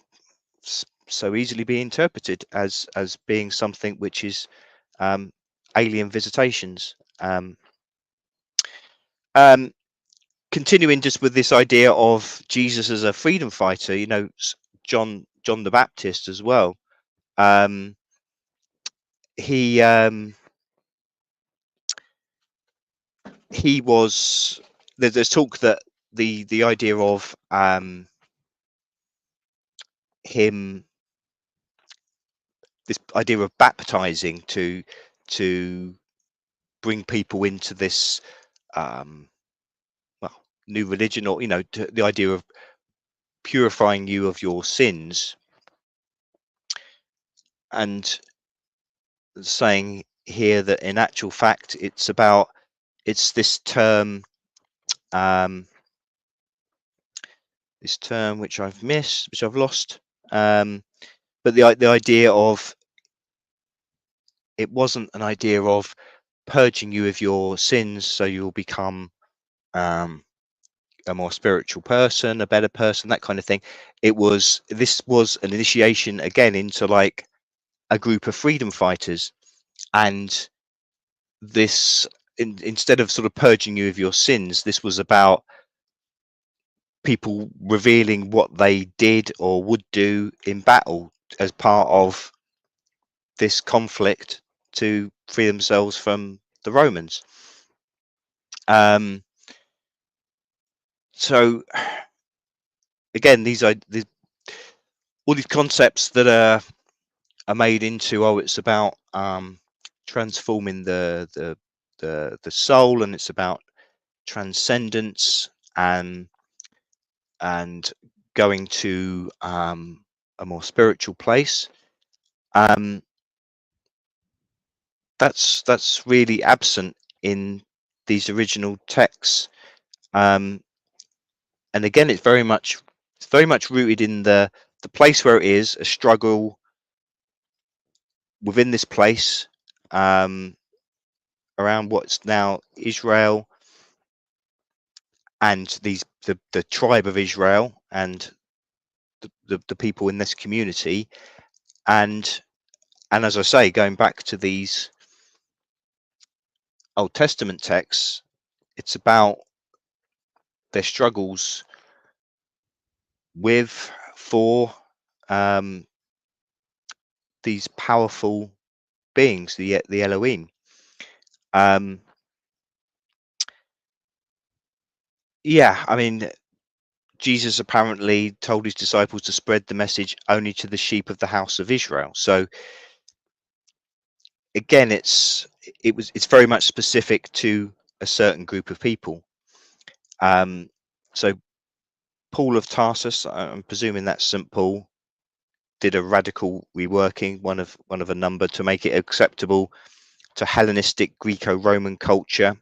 so easily be interpreted as being something which is alien visitations. Continuing just with this idea of Jesus as a freedom fighter, John the Baptist as well. He was, there's talk that the idea of him, this idea of baptizing to bring people into this new religion, or the idea of purifying you of your sins, and saying here that in actual fact it's this term which I've missed, which I've lost, but the idea of, it wasn't an idea of purging you of your sins so you'll become a more spiritual person, a better person, that kind of thing. This was an initiation again into like a group of freedom fighters, and this, instead of sort of purging you of your sins, this was about people revealing what they did or would do in battle as part of this conflict to free themselves from the Romans. So again, all these concepts that are made into, it's about transforming the soul, and it's about transcendence, and going to a more spiritual place. That's really absent in these original texts, and again, it's very much rooted in the place where it is a struggle within this place, around what's now Israel, and the tribe of Israel, and the people in this community, and as I say, going back to these Old Testament texts, it's about their struggles for these powerful beings, the Elohim. Yeah, I mean, Jesus apparently told his disciples to spread the message only to the sheep of the house of Israel. So again, it's very much specific to a certain group of people. So Paul of Tarsus, I'm presuming that's St. Paul, did a radical reworking, one of a number, to make it acceptable to Hellenistic Greco-Roman culture.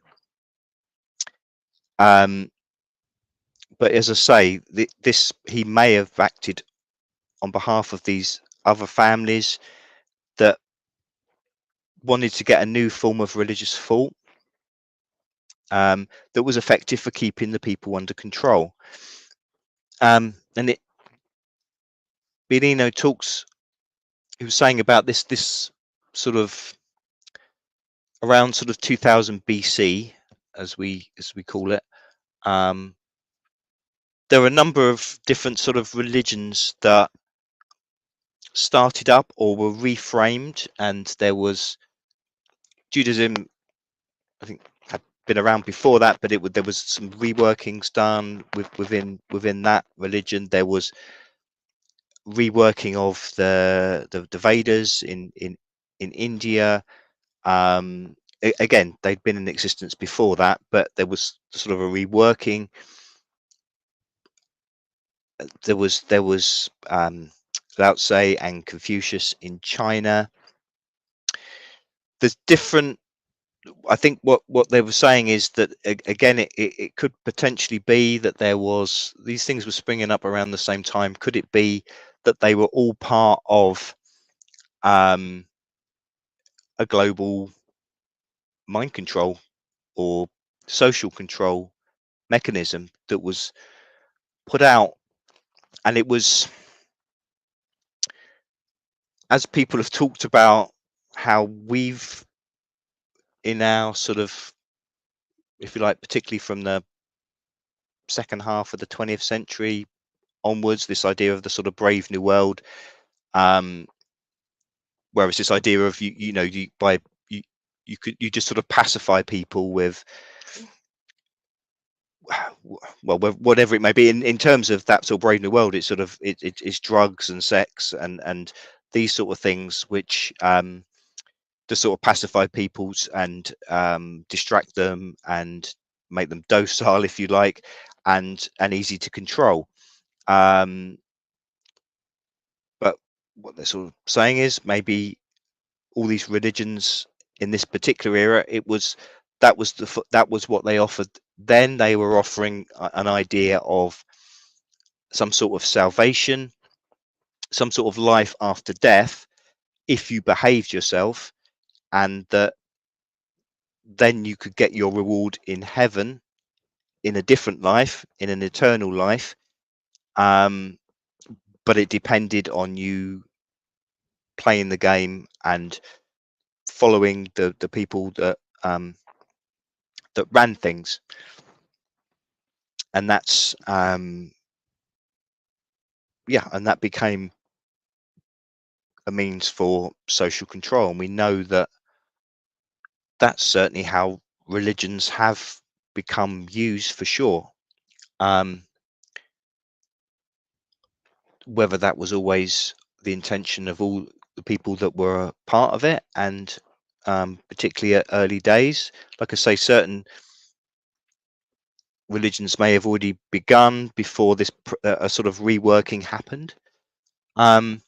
but as I say, this he may have acted on behalf of these other families that wanted to get a new form of religious thought that was effective for keeping the people under control. And Benino talks, he was saying about this sort of around sort of 2000 BC, as we call it. There are a number of different sort of religions that started up or were reframed, and there was Judaism, I think, had been around before that, but there was some reworkings done within that religion. There was reworking of the Vedas in India. Again, they'd been in existence before that, but there was sort of a reworking. There was Lao Tse and Confucius in China. There's different. I think what they were saying is that again, it could potentially be that there was these things were springing up around the same time. Could it be that they were all part of a global mind control or social control mechanism that was put out? And it was, as people have talked about, how we've in our sort of, if you like, particularly from the second half of the 20th century onwards, this idea of the sort of brave new world, whereas this idea of you just sort of pacify people with, well, whatever it may be, in terms of that sort of brave new world, it's sort of it's drugs and sex and these sort of things which to sort of pacify peoples and distract them and make them docile, if you like, and easy to control. But what they're sort of saying is maybe all these religions in this particular era, that was what they offered then. They were offering an idea of some sort of salvation, some sort of life after death if you behaved yourself, and that then you could get your reward in heaven in a different life, in an eternal life. But it depended on you playing the game and following the people that ran things, and that's and that became a means for social control. And we know that that's certainly how religions have become used, for sure. Whether that was always the intention of all the people that were part of it, and particularly at early days, like I say, certain religions may have already begun before this a sort of reworking happened. But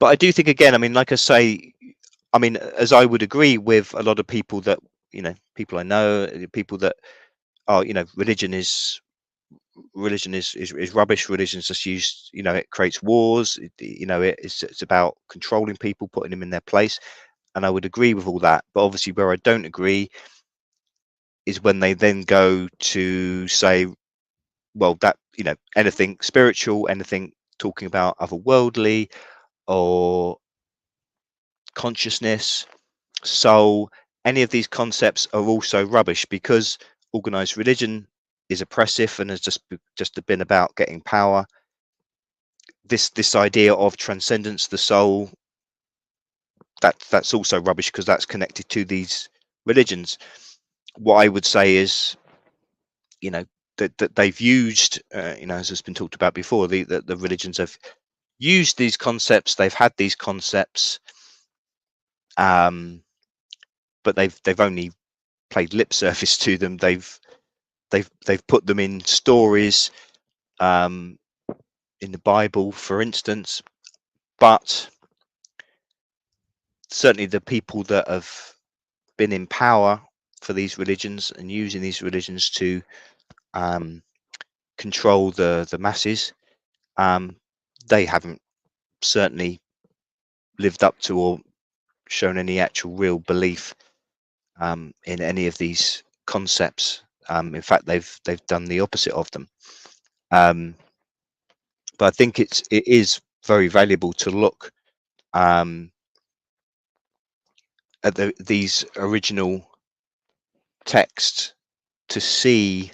I do think, again, I mean, like I say, I mean, as I would agree with a lot of people that, people I know, people that are, religion is rubbish. Religion's just used, it creates wars. It's about controlling people, putting them in their place. And I would agree with all that. But obviously, where I don't agree is when they then go to say, well, that, anything spiritual, anything talking about otherworldly or consciousness, soul, any of these concepts are also rubbish, because organized religion is oppressive and has just been about getting power. This idea of transcendence, the soul, that's also rubbish, because that's connected to these religions. What I would say is, that they've used, as has been talked about before, the religions have used these concepts. They've had these concepts, but they've only played lip service to them. They've put them in stories, in the Bible, for instance. But certainly the people that have been in power for these religions and using these religions to control the masses. They haven't certainly lived up to or shown any actual real belief in any of these concepts. In fact, they've done the opposite of them. But I think it is very valuable to look at these original texts to see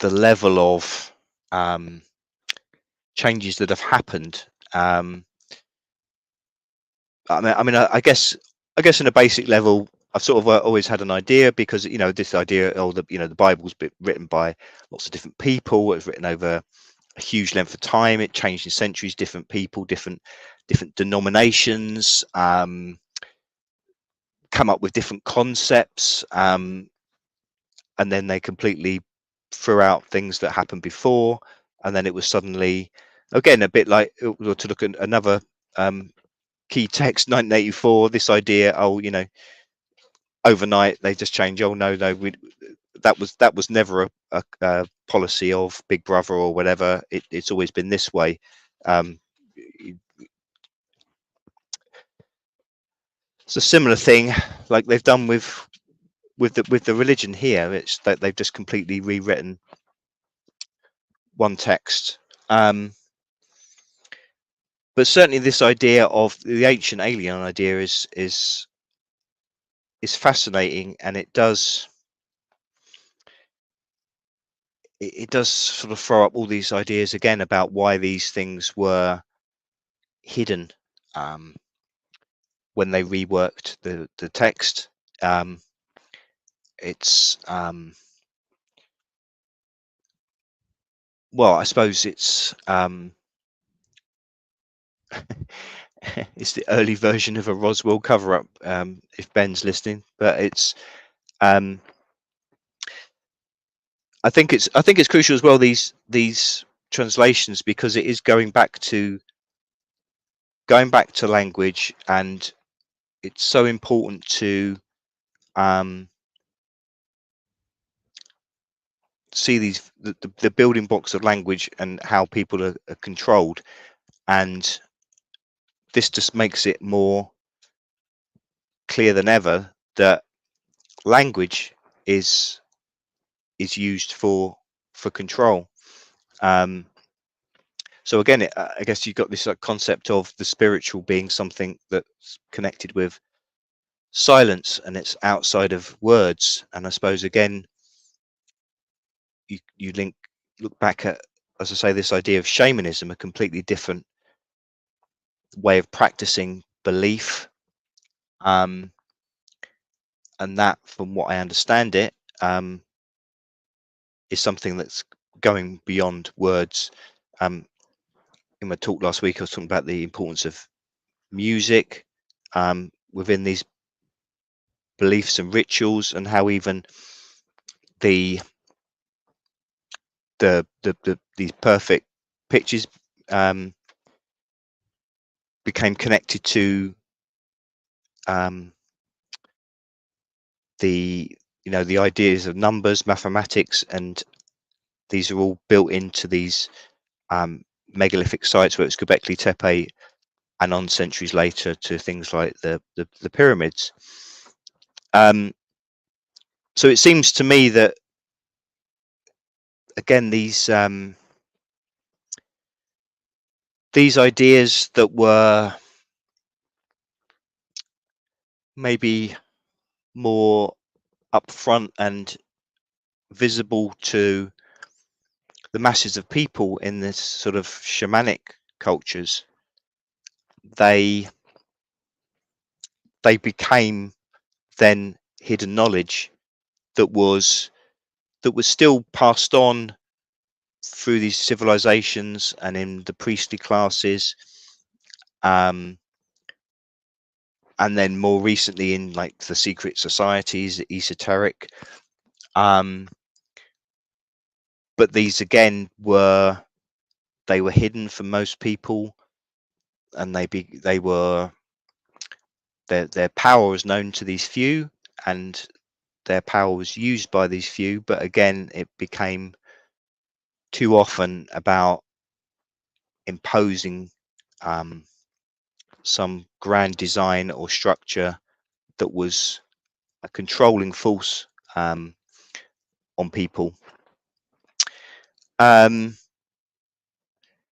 the level of changes that have happened. I guess in a basic level, I've sort of always had an idea, because this idea, the Bible's been written by lots of different people. It was written over a huge length of time. It changed in centuries. Different people, different denominations, come up with different concepts, and then they completely threw out things that happened before, and then it was suddenly, again, a bit like, to look at another key text, 1984, this idea, overnight they just change. That was never a policy of Big Brother or whatever. It's always been this way. It's a similar thing like they've done with the religion here. It's that they've just completely rewritten one text. But certainly this idea of the ancient alien idea is fascinating, and it does sort of throw up all these ideas again about why these things were hidden when they reworked the text. It's well, I suppose it's it's the early version of a Roswell cover-up, if Ben's listening. But it's I think it's crucial as well, these translations, because it is going back to language, and it's so important to see the building blocks of language and how people are controlled, and this just makes it more clear than ever that language is used for control. So again, I guess you've got this concept of the spiritual being something that's connected with silence, and it's outside of words. And I suppose again, you look back at, as I say, this idea of shamanism, a completely different way of practicing belief, and that, from what I understand it, is something that's going beyond words. In my talk last week, I was talking about the importance of music within these beliefs and rituals, and how even these perfect pitches became connected to the ideas of numbers, mathematics, and these are all built into these megalithic sites, where it's Göbekli Tepe, and on centuries later to things like the pyramids. So it seems to me that, again, these ideas that were maybe more upfront and visible to the masses of people in this sort of shamanic cultures, they became then hidden knowledge that was still passed on through these civilizations and in the priestly classes, and then more recently in like the secret societies, the esoteric. But these again were hidden from most people, and they were their power was known to these few, and their power was used by these few, but again, it became too often about imposing some grand design or structure that was a controlling force on people.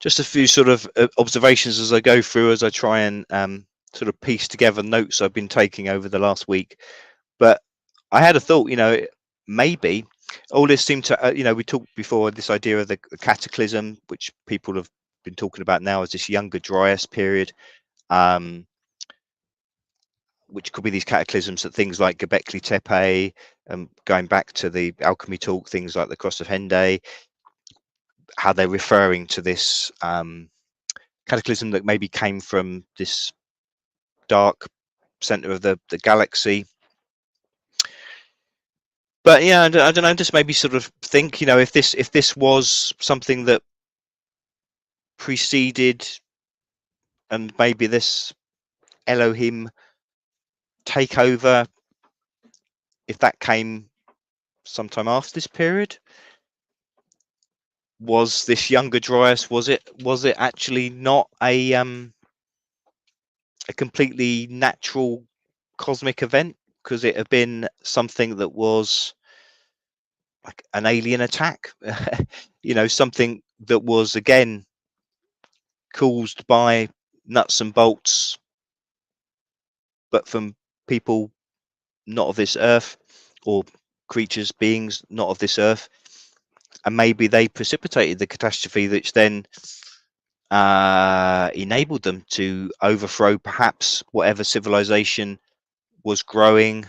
Just a few sort of observations as I go through, as I try and sort of piece together notes I've been taking over the last week. But I had a thought, maybe all this seemed to, we talked before this idea of the cataclysm, which people have been talking about now as this Younger Dryas period, which could be these cataclysms that things like Göbekli Tepe, going back to the alchemy talk, things like the Cross of Henday, how they're referring to this cataclysm that maybe came from this dark center of the galaxy. But yeah, I don't know, just maybe sort of think, if this was something that preceded, and maybe this Elohim takeover, if that came sometime after this period, was this Younger Dryas, was it actually not a completely natural cosmic event? Could it have been something that was like an alien attack? Something that was again caused by nuts and bolts, but from people not of this earth, or creatures, beings not of this earth, and maybe they precipitated the catastrophe, which then enabled them to overthrow perhaps whatever civilization was growing,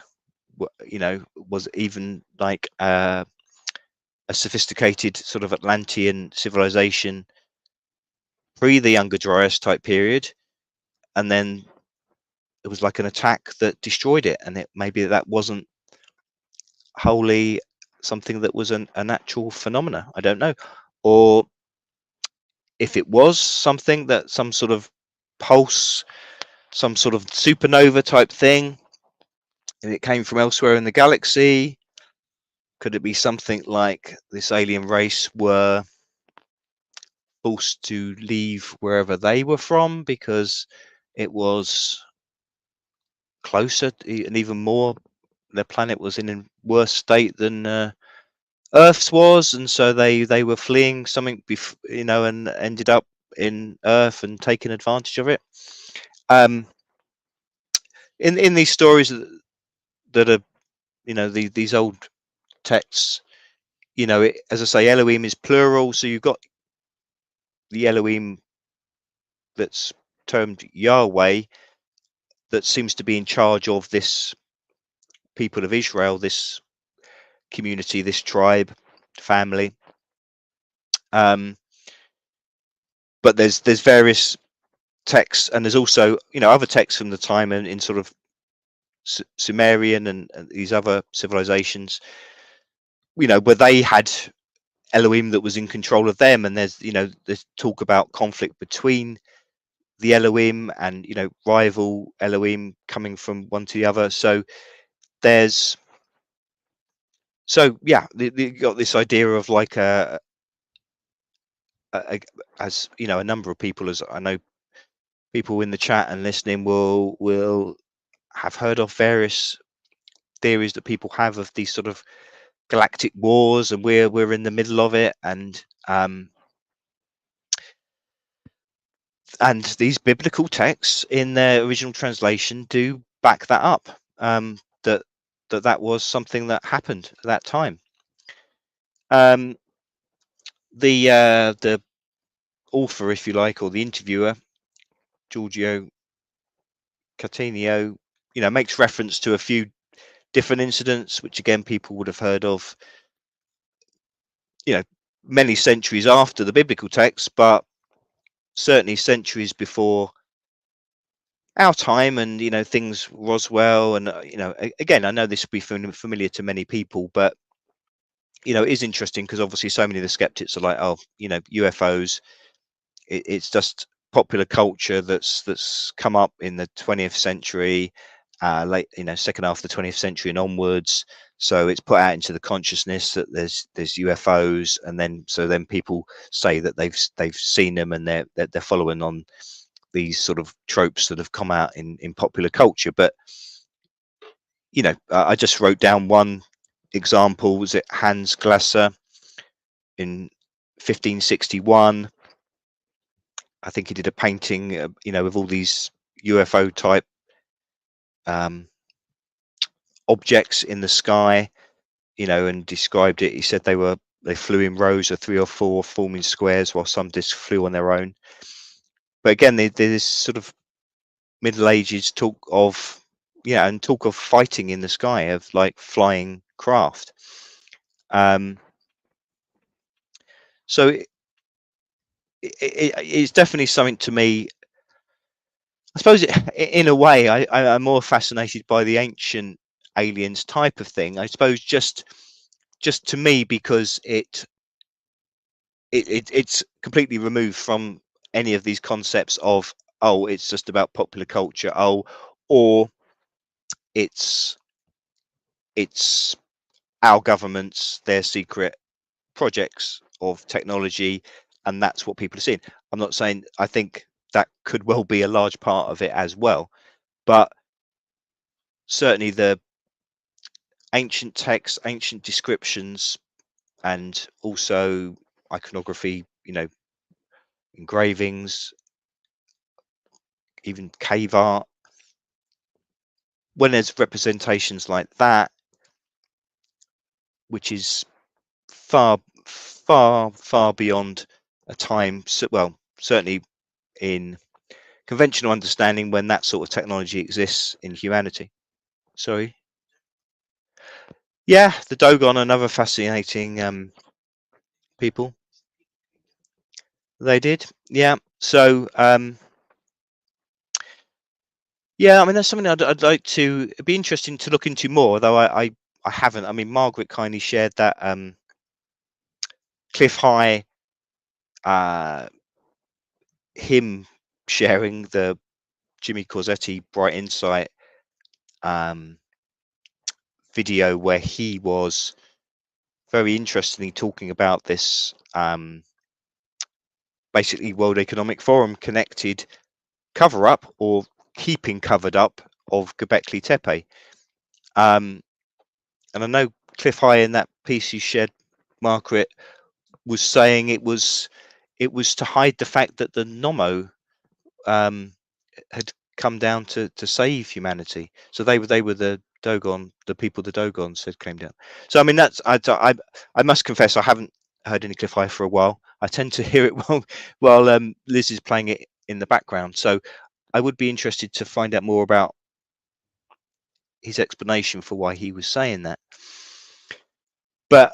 was even like a sophisticated sort of Atlantean civilization pre the Younger Dryas type period, and then it was like an attack that destroyed it, and maybe that wasn't wholly something that was a natural phenomena. I don't know. Or if it was something that some sort of pulse, some sort of supernova type thing, and it came from elsewhere in the galaxy, could it be something like this alien race were forced to leave wherever they were from because it was closer and even more, their planet was in a worse state than Earth's was, and so they were fleeing something, and ended up in Earth and taking advantage of it. In these stories that are, these old texts, as I say, Elohim is plural, so you've got the Elohim that's termed Yahweh, that seems to be in charge of this people of Israel, this community, this tribe, family. But there's various texts, and there's also other texts from the time and in sort of Sumerian and these other civilizations, where they had Elohim that was in control of them, and there's talk about conflict between the Elohim and rival Elohim coming from one to the other. So you got this idea of like as a number of people, as I know people in the chat and listening will have heard of various theories that people have of these sort of galactic wars, and we're in the middle of it, and these biblical texts in their original translation do back that up, that was something that happened at that time. The author, if you like, or the interviewer, Giorgio Cataneo, makes reference to a few different incidents, which again people would have heard of, many centuries after the biblical text, but certainly centuries before our time, and things Roswell, and again, I know this will be familiar to many people, but it is interesting because obviously so many of the skeptics are like, oh, UFOs, it's just popular culture that's come up in the 20th century, late, second half of the 20th century and onwards. So it's put out into the consciousness that there's UFOs, and then people say that they've seen them, and they're following on these sort of tropes that have come out in popular culture. But I just wrote down one example. Was it Hans Glasser in 1561? I think he did a painting, with all these UFO type objects in the sky, and described it. He said they flew in rows of 3 or 4, forming squares, while some discs flew on their own. But again, there's sort of Middle Ages talk of fighting in the sky, of like flying craft. So it's definitely something to me. I suppose in a way, I'm more fascinated by the ancient aliens type of thing. I suppose just to me, because it's completely removed from any of these concepts of, oh, it's just about popular culture, or it's our governments, their secret projects of technology, and that's what people are seeing. I'm not saying, I think that could well be a large part of it as well, but certainly the ancient texts, ancient descriptions, and also iconography, engravings, even cave art, when there's representations like that, which is far beyond a time, well, certainly in conventional understanding, when that sort of technology exists in humanity. Sorry. Yeah, the Dogon, another fascinating people. They did, yeah. So yeah, I mean, that's something I'd like to. It'd be interesting to look into more, though I haven't. I mean, Margaret kindly shared that Cliff High, him sharing the Jimmy Corsetti Bright Insight video, where he was very interestingly talking about this basically World Economic Forum connected cover up, or keeping covered up, of Göbekli Tepe. And I know Cliff High, in that piece you shared, Margaret, was saying it was to hide the fact that the Nomo had come down to save humanity. So they were the Dogon, the people the Dogons had came down. So I mean, that's I must confess, I haven't heard any Cliff High for a while. I tend to hear it while Liz is playing it in the background. So I would be interested to find out more about his explanation for why he was saying that. But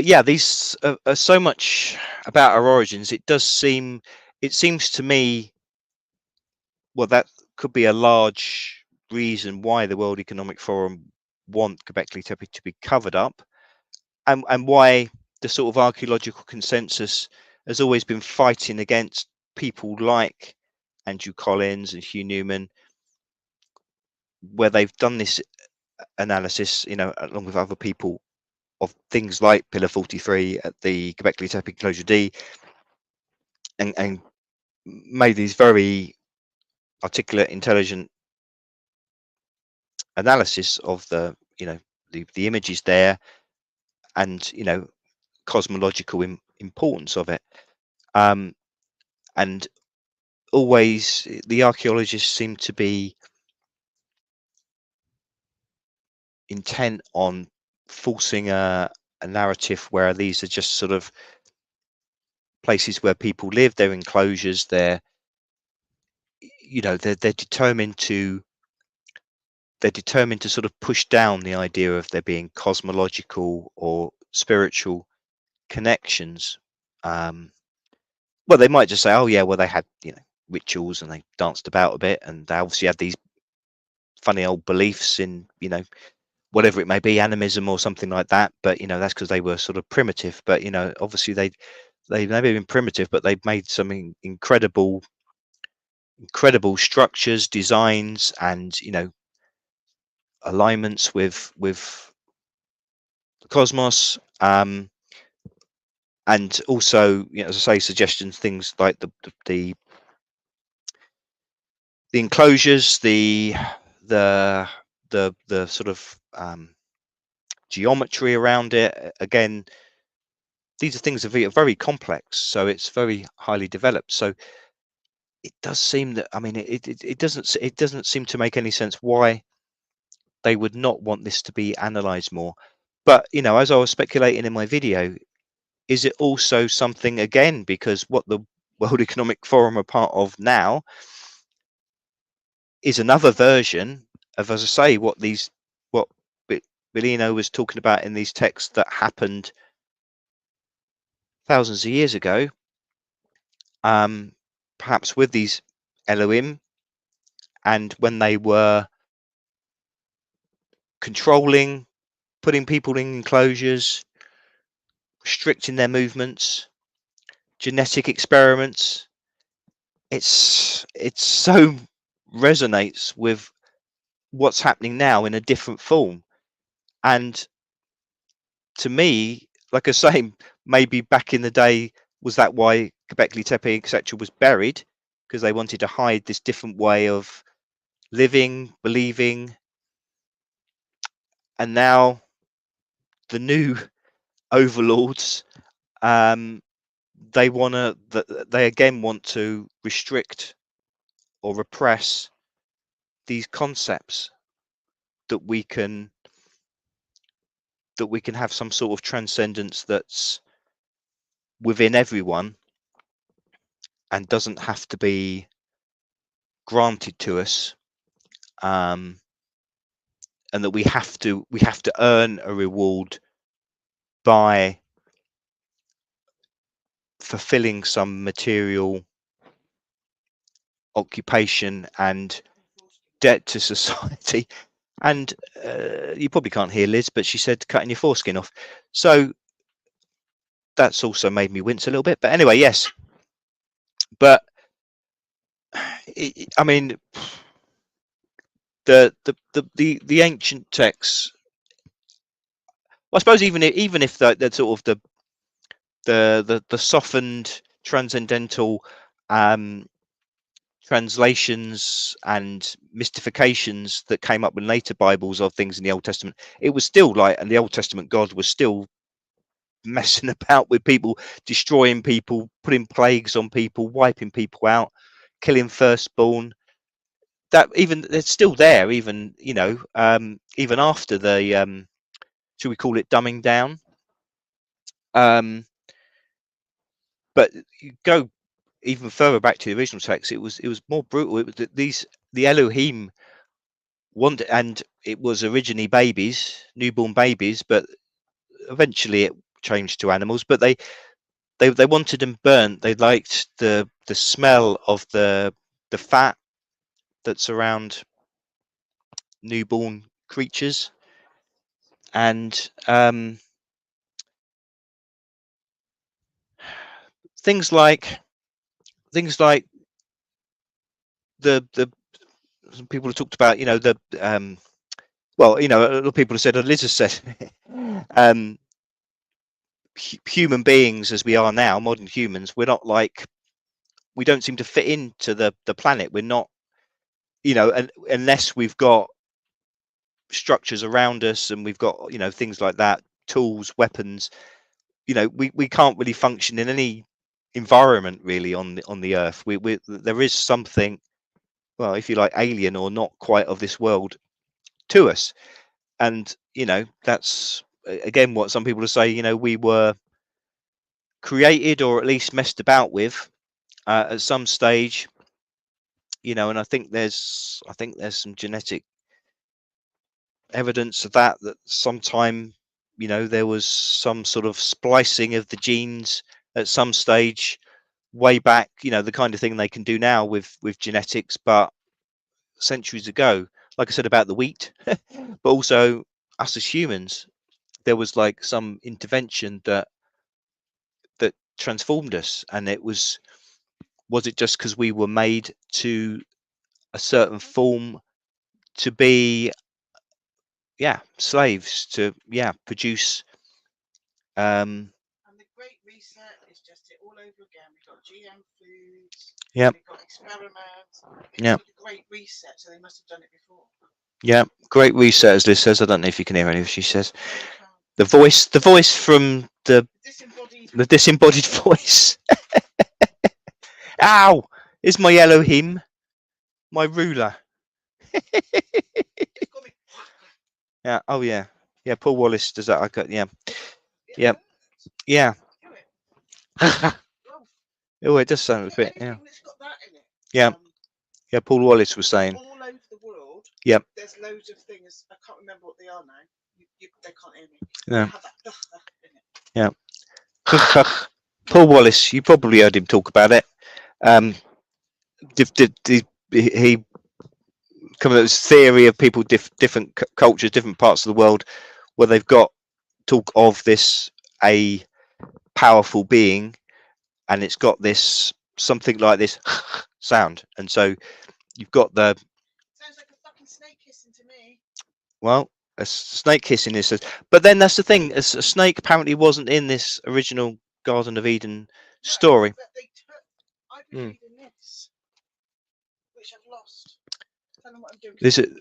yeah, these are so much about our origins. It seems to me, well, that could be a large reason why the World Economic Forum want Göbekli Tepe to be covered up, and why the sort of archaeological consensus has always been fighting against people like Andrew Collins and Hugh Newman, where they've done this analysis, along with other people, of things like Pillar 43 at the Göbekli Tepe Enclosure D, and made these very articulate, intelligent analysis of the images there, and cosmological importance of it. And always the archaeologists seem to be intent on forcing a narrative where these are just sort of places where people live, they're enclosures, they're determined to sort of push down the idea of there being cosmological or spiritual connections. Well, they might just say, oh yeah, well, they had rituals and they danced about a bit, and they obviously had these funny old beliefs in whatever it may be, animism or something like that. But that's because they were sort of primitive. But obviously they may have been primitive, but they've made some incredible incredible structures, designs, and alignments with the cosmos, and also, as I say, suggestions, things like the enclosures, the sort of geometry around it. Again, these are things that are very complex, so it's very highly developed. So it does seem that, I mean, it doesn't seem to make any sense why they would not want this to be analysed more. But as I was speculating in my video, is it also something, again, because what the World Economic Forum are part of now is another version of, as I say, what Bellino was talking about in these texts that happened thousands of years ago, perhaps with these Elohim, and when they were controlling, putting people in enclosures, restricting their movements, genetic experiments. It's so resonates with what's happening now in a different form. And to me, like I say, maybe back in the day, was that why Göbekli Tepe, etc., was buried? Because they wanted to hide this different way of living, believing. And now the new overlords, they again want to restrict or repress these concepts that we can have some sort of transcendence that's within everyone and doesn't have to be granted to us, and that we have to earn a reward by fulfilling some material occupation and debt to society. And you probably can't hear Liz, but she said cutting your foreskin off. So that's also made me wince a little bit. But anyway, yes. But I mean, the ancient texts. I suppose even if the sort of the softened transcendental translations and mystifications that came up in later Bibles of things in the Old Testament, it was still like, and the Old Testament God was still messing about with people, destroying people, putting plagues on people, wiping people out, killing firstborn. That even it's still there, even even after the should we call it dumbing down? But you go even further back to the original text, it was more brutal. It was the Elohim wanted, and it was originally babies, newborn babies, but eventually it changed to animals. But they wanted them burnt. They liked the smell of the fat that's around newborn creatures, and things like the some people have talked about, the well, a lot of people have said, Liz has said, human beings as we are now, modern humans, we're not like, we don't seem to fit into the planet. We're not, unless we've got structures around us and we've got, things like that, tools, weapons, we can't really function in any environment really on the earth. There is something, well, if you like, alien or not quite of this world to us. And that's again what some people say, we were created or at least messed about with at some stage, and I think there's some genetic evidence of that sometime, there was some sort of splicing of the genes at some stage way back, the kind of thing they can do now with genetics, but centuries ago, like I said about the wheat, but also us as humans, there was like some intervention that transformed us, and it was Was it just because we were made to a certain form to be, slaves to, produce. And the Great Reset is just it all over again. We've got GM foods. Yeah. We've got experiments. It's Yeah. like a Great Reset, so they must have done it before. Yeah. Great Reset, as Liz says. I don't know if you can hear any of she says. No, you can't. The voice from the disembodied voice. Ow! Is my Elohim, my ruler. It's got me. Yeah. Oh yeah. Yeah. Paul Wallace does that. I got. Yeah. It Yeah. hurts. Yeah. Do it. Oh, Oh, it does sound a bit. Yeah. anything that's got that in it. Yeah. Yeah. Paul Wallace was saying. All over the world. Yep. There's loads of things. I can't remember what they are now. They can't hear me. Yeah. They have that in it. Yeah. Paul Wallace, you probably heard him talk about it. He come up with this theory of people, different cultures, different parts of the world, where they've got talk of this a powerful being, and it's got this something like this sound, and so you've got the. Sounds like a fucking snake hissing to me. Well, a snake hissing this, but then that's the thing. A snake apparently wasn't in this original Garden of Eden story. But I believe in this, which I've lost. I don't know what I'm doing. This is.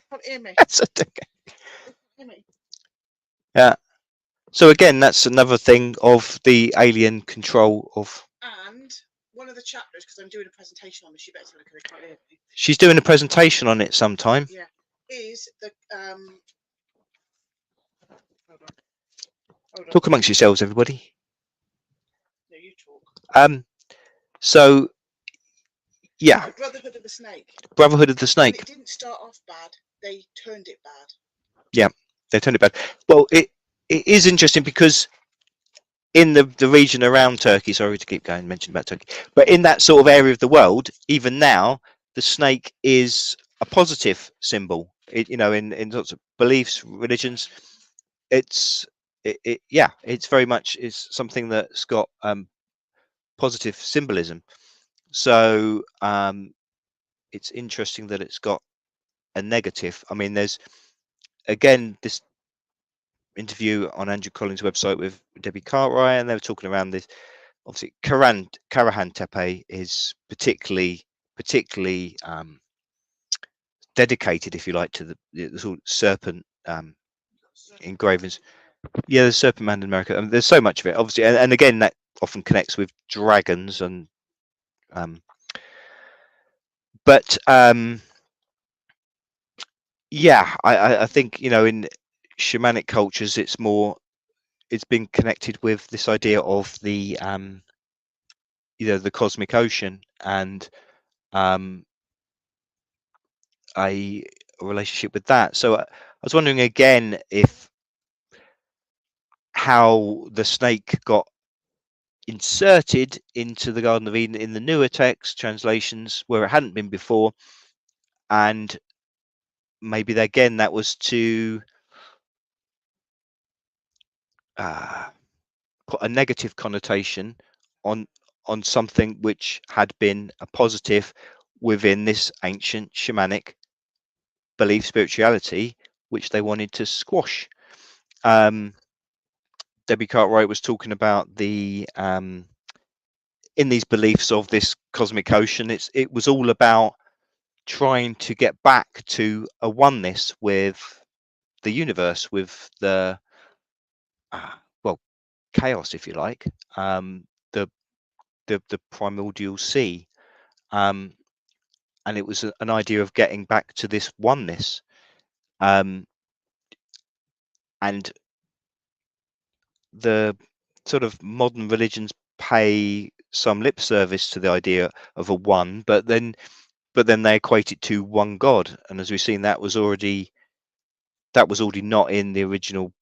Can't hear me. That's a thing. Hear me. Yeah. So again, that's another thing of the alien control of. And one of the chapters, because I'm doing a presentation on this, you better look at it. Can't hear me. She's doing a presentation on it sometime. Yeah. Is the Hold on. Talk amongst yourselves, everybody. No, you talk. So, yeah. The Brotherhood of the Snake. Brotherhood of the Snake. And it didn't start off bad. They turned it bad. Yeah, they turned it bad. Well, it is interesting because in the region around Turkey, sorry to keep going, mentioning about Turkey, but in that sort of area of the world, even now, the snake is a positive symbol. In lots of beliefs, religions, it's very much is something that's got positive symbolism. So it's interesting that it's got a negative. I mean, there's again this interview on Andrew Collins' website with Debbie Cartwright, and they were talking around this. Obviously, Karahan Tepe is particularly dedicated, if you like, to the sort of serpent engravings. Yeah, the serpent man in America. I mean, there's so much of it, obviously, and again that often connects with dragons and. But yeah, I think in shamanic cultures it's been connected with this idea of the the cosmic ocean and a relationship with that. So I was wondering again if how the snake got inserted into the Garden of Eden in the newer text translations where it hadn't been before, and maybe again that was to put a negative connotation on something which had been a positive within this ancient shamanic belief spirituality, which they wanted to squash. Debbie Cartwright was talking about the in these beliefs of this cosmic ocean, it was all about trying to get back to a oneness with the universe, with the chaos, if you like, the primordial sea, and it was an idea of getting back to this oneness, and the sort of modern religions pay some lip service to the idea of a one, but then they equate it to one God, and as we've seen, that was already not in the original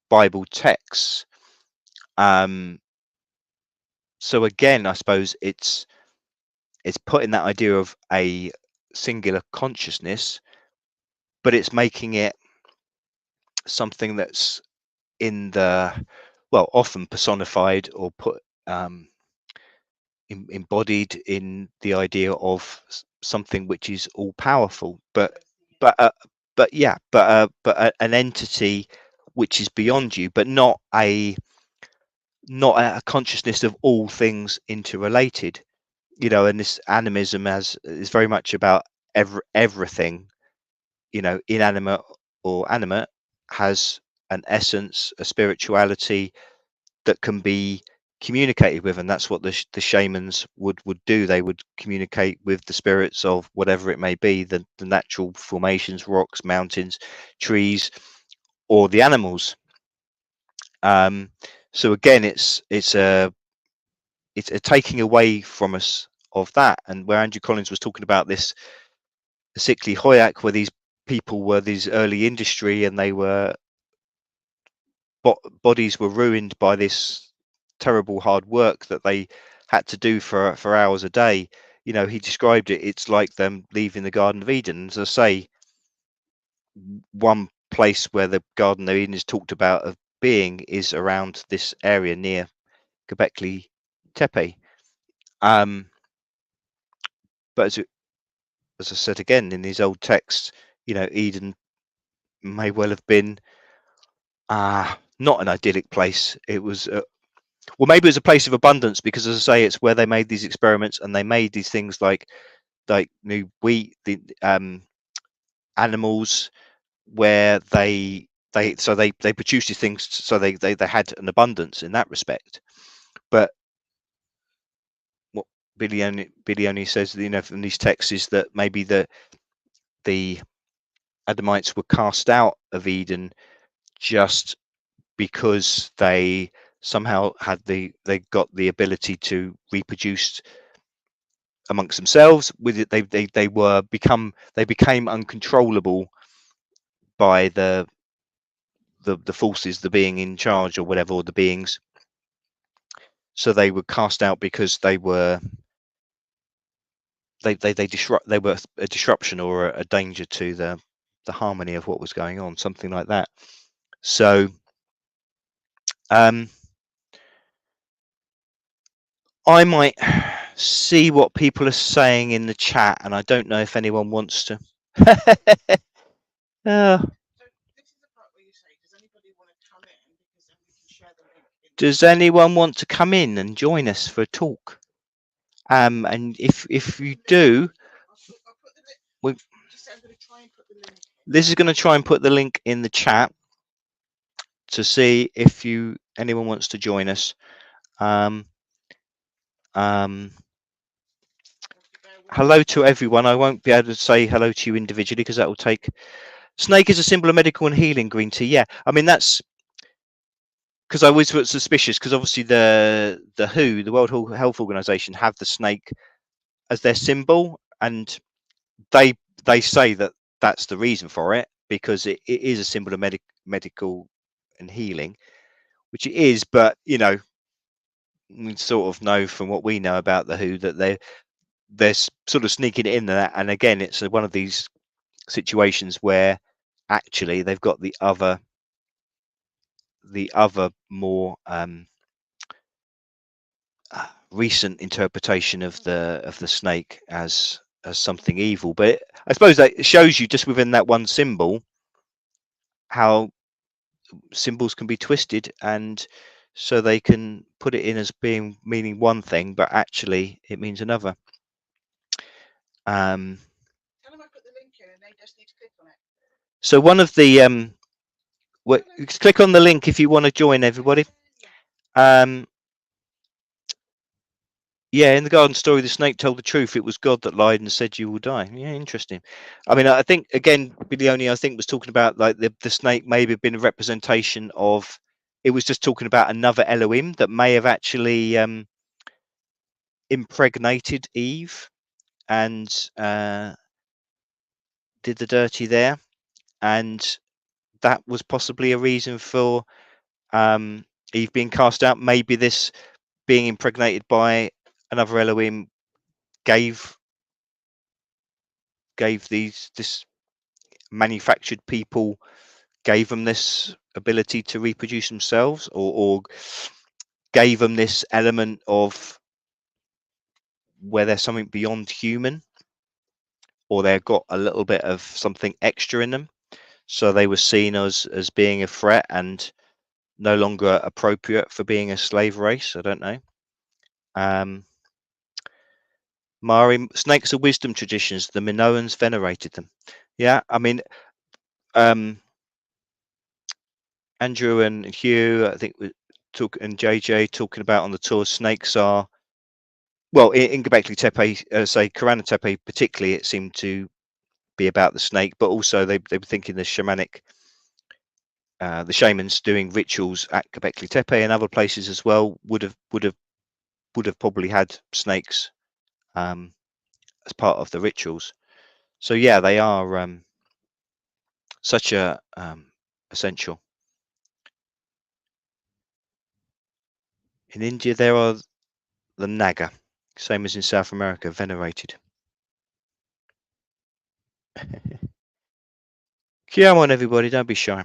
Bible texts. So again, I suppose it's putting that idea of a singular consciousness, but it's making it something that's in the often personified or put embodied in the idea of something which is all powerful, but yeah, but an entity which is beyond you, but not a consciousness of all things interrelated. And this animism is very much about everything, inanimate or animate, has an essence, a spirituality that can be communicated with, and that's what the shamans would do. They would communicate with the spirits of whatever it may be, the natural formations, rocks, mountains, trees, or the animals. So again, it's a taking away from us of that. And where Andrew Collins was talking about this sickly hoyak, where these people were these early industry, and they were bodies were ruined by this terrible hard work that they had to do for hours a day. He described it's like them leaving the Garden of Eden. As I say, one place where the Garden of Eden is talked about of being is around this area near Göbekli Tepe. But as I said again, in these old texts, Eden may well have been not an idyllic place. It was well, maybe it was a place of abundance, because, as I say, it's where they made these experiments, and they made these things like new wheat, the animals, where they produced these things, so they had an abundance in that respect. But what Bilioni says, from these texts, is that maybe the Adamites were cast out of Eden just because they somehow they got the ability to reproduce amongst themselves with it. They became uncontrollable by the forces, the being in charge or whatever, or the beings. So they were cast out because they were they were a disruption or a danger to the harmony of what was going on, something like that. So I might see what people are saying in the chat, and I don't know if anyone wants to. Does anyone want to come in and join us for a talk? And if you do, Liz is going to try and put the link in the chat to see if anyone wants to join us. Hello to everyone. I won't be able to say hello to you individually because that will take. Snake is a symbol of medical and healing, green tea. Yeah, I mean that's because I always was suspicious, because obviously the WHO, the World Health Organization, have the snake as their symbol, and they say that that's the reason for it, because it is a symbol of medical and healing, which it is. But we sort of know from what we know about the WHO that they're sort of sneaking it in there. And again, it's one of these situations where actually they've got the other more recent interpretation of the snake as something evil. But I suppose that shows you, just within that one symbol, how symbols can be twisted, and so they can put it in as meaning one thing, but actually it means another. Tell them I put the link in and they just need to click on it. So one of the click on the link if you want to join, everybody. Yeah, in the garden story, the snake told the truth. It was God that lied and said you will die. Yeah, interesting. I mean, I think, again, Bilioni, I think, was talking about like the snake maybe have been a representation of, it was just talking about another Elohim that may have actually impregnated Eve and did the dirty there. And that was possibly a reason for Eve being cast out. Maybe this being impregnated by another Elohim gave this manufactured people, gave them this ability to reproduce themselves, or gave them this element of where they're something beyond human, or they've got a little bit of something extra in them. So they were seen as being a threat and no longer appropriate for being a slave race. I don't know. Mari, snakes are wisdom traditions. The Minoans venerated them. Yeah, I mean, Andrew and Hugh, I think, and JJ talking about on the tour, snakes are, well, in Göbekli Tepe, say Karana Tepe particularly, it seemed to be about the snake, but also they were thinking the shamanic, the shamans doing rituals at Göbekli Tepe and other places as well would have probably had snakes as part of the rituals. So yeah, they are such a essential. In India, there are the Naga, same as in South America, venerated. Come on, everybody, don't be shy.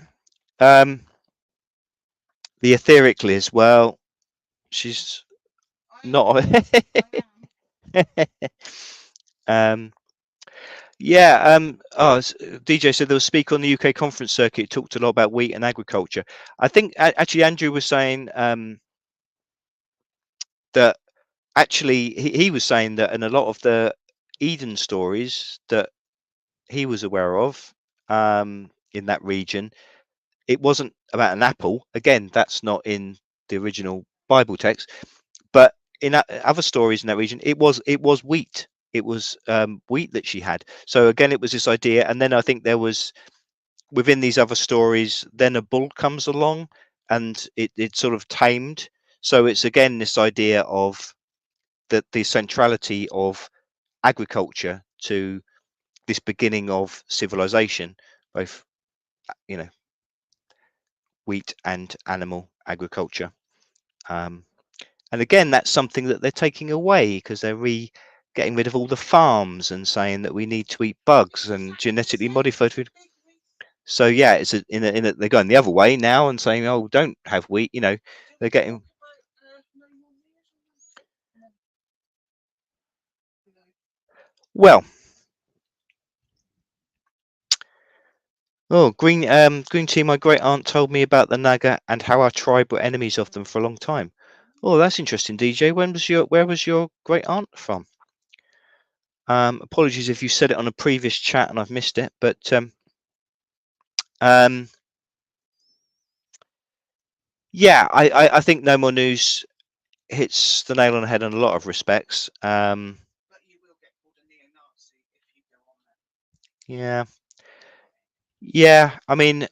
The etheric Liz, well, she's not. Yeah. DJ said there was a speaker on the UK conference circuit talked a lot about wheat and agriculture. I think actually Andrew was saying that actually he was saying that in a lot of the Eden stories that he was aware of in that region, it wasn't about an apple. Again, that's not in the original Bible text, but in other stories in that region, it was wheat. It was wheat that she had. So again, it was this idea, and then I think there was within these other stories, then a bull comes along, and it's sort of tamed. So it's again this idea of the centrality of agriculture to this beginning of civilization, both wheat and animal agriculture. And again, that's something that they're taking away because they're getting rid of all the farms and saying that we need to eat bugs and genetically modified food. So yeah, it's they're going the other way now and saying, oh, don't have wheat. They're getting. Well, green tea. My great aunt told me about the Naga and how our tribe were enemies of them for a long time. Oh, that's interesting, DJ. Where was your great aunt from? Apologies if you said it on a previous chat and I've missed it, but yeah, I think No More News hits the nail on the head in a lot of respects. But you will get called a neo-Nazi if you go on there. Yeah. I mean,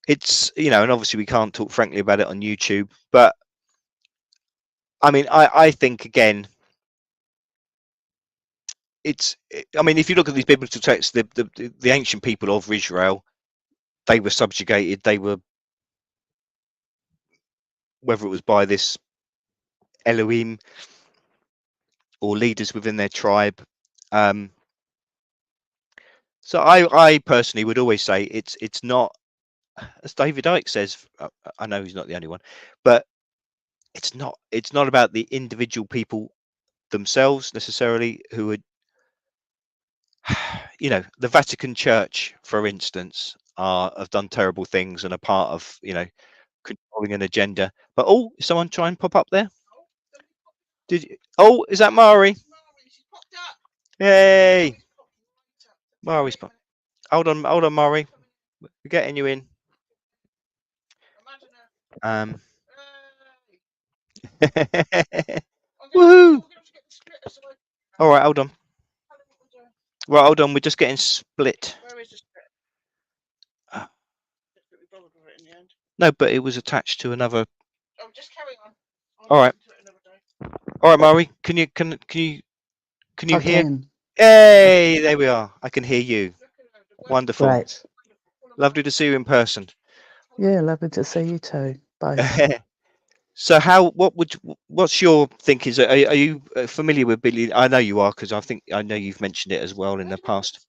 it's and obviously we can't talk frankly about it on YouTube, but I mean, I think again, I mean, if you look at these biblical texts, the ancient people of Israel, they were subjugated. They were, whether it was by this Elohim or leaders within their tribe. So I personally would always say it's not, as David Icke says. I know he's not the only one, but it's not about the individual people themselves necessarily who are, the Vatican Church, for instance, have done terrible things and are part of controlling an agenda. But is someone try and pop up there? Did you? Oh, is that Mari? Hey, Mari's pop. Hold on, Mari. We're getting you in. Woohoo! All right, hold on. Right, hold on. We're just getting split. No, but it was attached to another. Oh, just carry on. All right. All right, Mari. Can you I hear? Can. Hey, there we are. I can hear you. Wonderful. Right. Lovely to see you in person. Yeah, lovely to see you too. Both. So what's your thinking? Are you familiar with Billy? I know you are, because I know you've mentioned it as well in the past.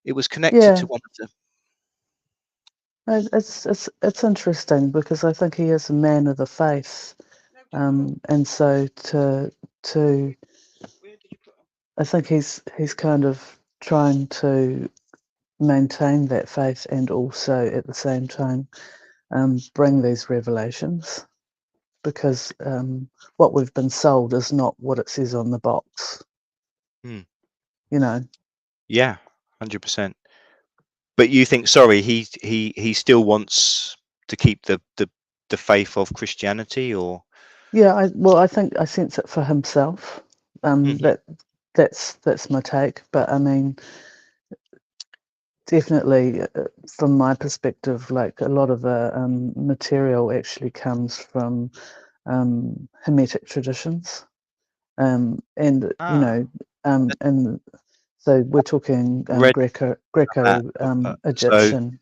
It was connected to one of the. It's interesting because I think he is a man of the faith, and so to to. I think he's kind of trying to maintain that faith and also at the same time bring these revelations, because what we've been sold is not what it says on the box. Hmm. You know. Yeah, 100%. But you think, sorry, he still wants to keep the faith of Christianity, or? Yeah, I think I sense it for himself. That's my take. But I mean, definitely, from my perspective, like a lot of the material actually comes from Hermetic traditions, and you know, and so we're talking Read Greco that. Egyptian.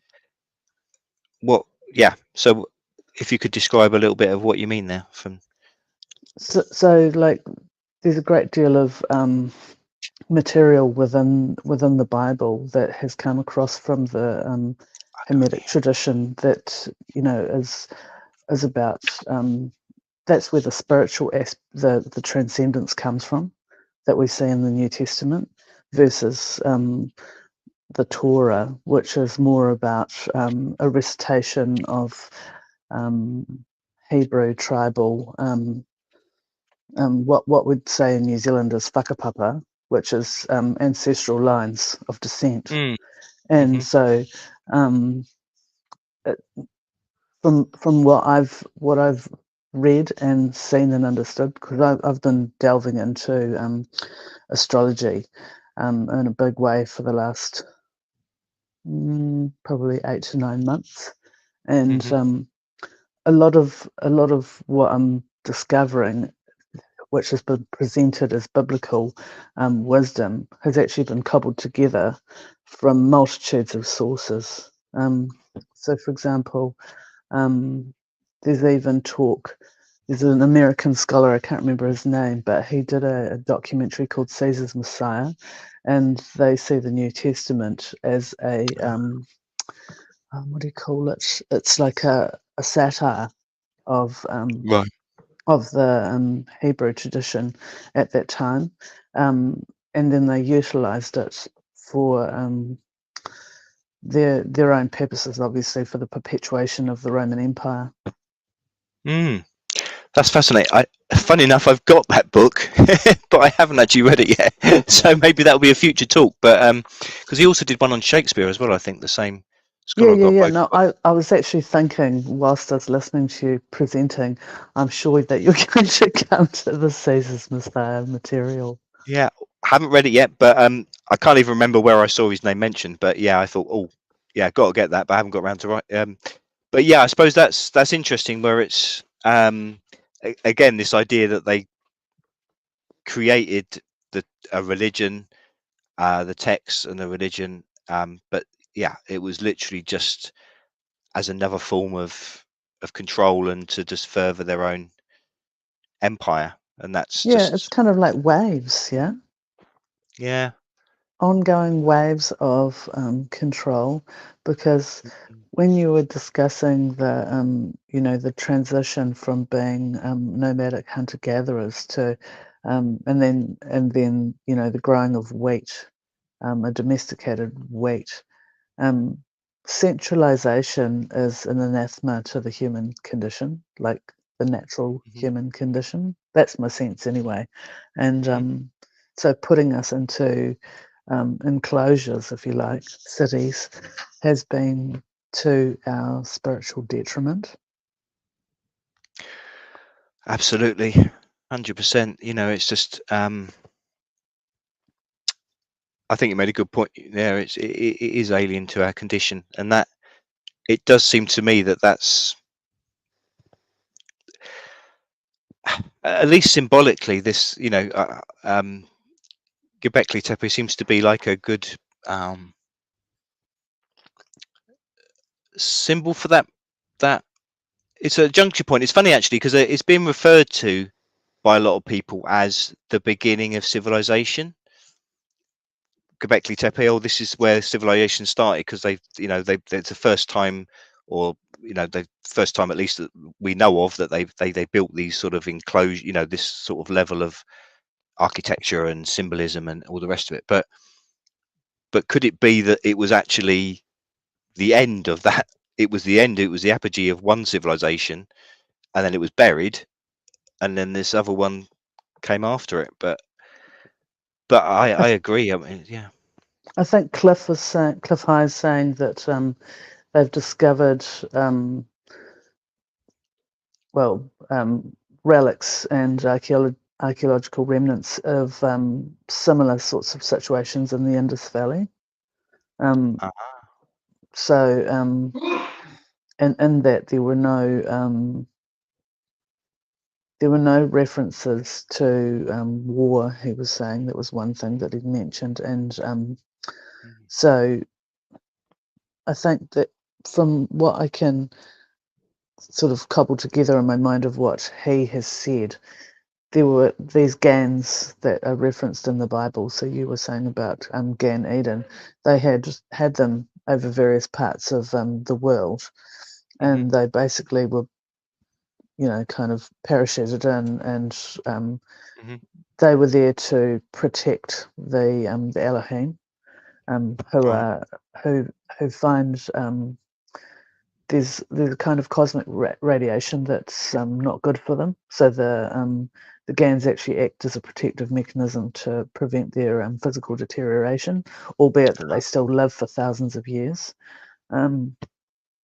So if you could describe a little bit of what you mean there. So like, there's a great deal of material within the Bible that has come across from the Hermetic tradition that, you know, is about that's where the spiritual the transcendence comes from, that we see in the New Testament, versus the Torah, which is more about a recitation of Hebrew tribal what we'd say in New Zealand is whakapapa, which is ancestral lines of descent. And so from what I've read and seen and understood, because I've been delving into astrology in a big way for the last probably 8 to 9 months, and a lot of what I'm discovering, which has been presented as biblical wisdom, has actually been cobbled together from multitudes of sources. So, for example, there's even talk. There's an American scholar, I can't remember his name, but he did a documentary called Caesar's Messiah, and they see the New Testament as a what do you call it? It's like a satire of Right. of the Hebrew tradition at that time, and then they utilised it for their own purposes, obviously for the perpetuation of the Roman Empire. That's fascinating. Funny enough, I've got that book, but I haven't actually read it yet. So maybe that'll be a future talk. But because he also did one on Shakespeare as well, I think the same scholar got both. No, I was actually thinking whilst I was listening to you presenting, I'm sure that you're going to come to the Caesar's Messiah material. Yeah, I haven't read it yet, but I can't even remember where I saw his name mentioned. But yeah, I thought, oh, yeah, got to get that, but I haven't got around to write. But yeah, I suppose that's interesting. Where it's again this idea that they created a religion, the text and the religion, but yeah, it was literally just as another form of control and to just further their own empire, and that's it's kind of like waves, ongoing waves of control, because when you were discussing the the transition from being nomadic hunter-gatherers to and then the growing of wheat, a domesticated wheat, centralization is an anathema to the human condition, like the natural human condition. That's my sense anyway. And so putting us into enclosures, if you like, cities, has been to our spiritual detriment. Absolutely, 100%. It's just I think you made a good point there. It is alien to our condition, and that it does seem to me that's at least symbolically this. Göbekli Tepe seems to be like a good symbol for that. It's a juncture point. It's funny actually because it's been referred to by a lot of people as the beginning of civilization. Göbekli Tepe, oh, this is where civilization started because it's the first time, or the first time at least that we know of that they built these sort of enclosure, this sort of level of architecture and symbolism and all the rest of it. But could it be that it was actually the end of that? It was the end. It was the apogee of one civilization, and then it was buried, and then this other one came after it. But I agree. I mean, yeah. I think Cliff High is saying that they've discovered relics and archaeological remnants of similar sorts of situations in the Indus Valley. So, and in that there were no references to war. He was saying that was one thing that he'd mentioned, and so I think that from what I can sort of cobble together in my mind of what he has said, there were these GANs that are referenced in the Bible. So you were saying about Gan Eden. They had them over various parts of the world, and they basically were, kind of parachuted in, and they were there to protect the Elohim, who find there's a kind of cosmic radiation that's not good for them. So the GANs actually act as a protective mechanism to prevent their physical deterioration, albeit that they still live for thousands of years.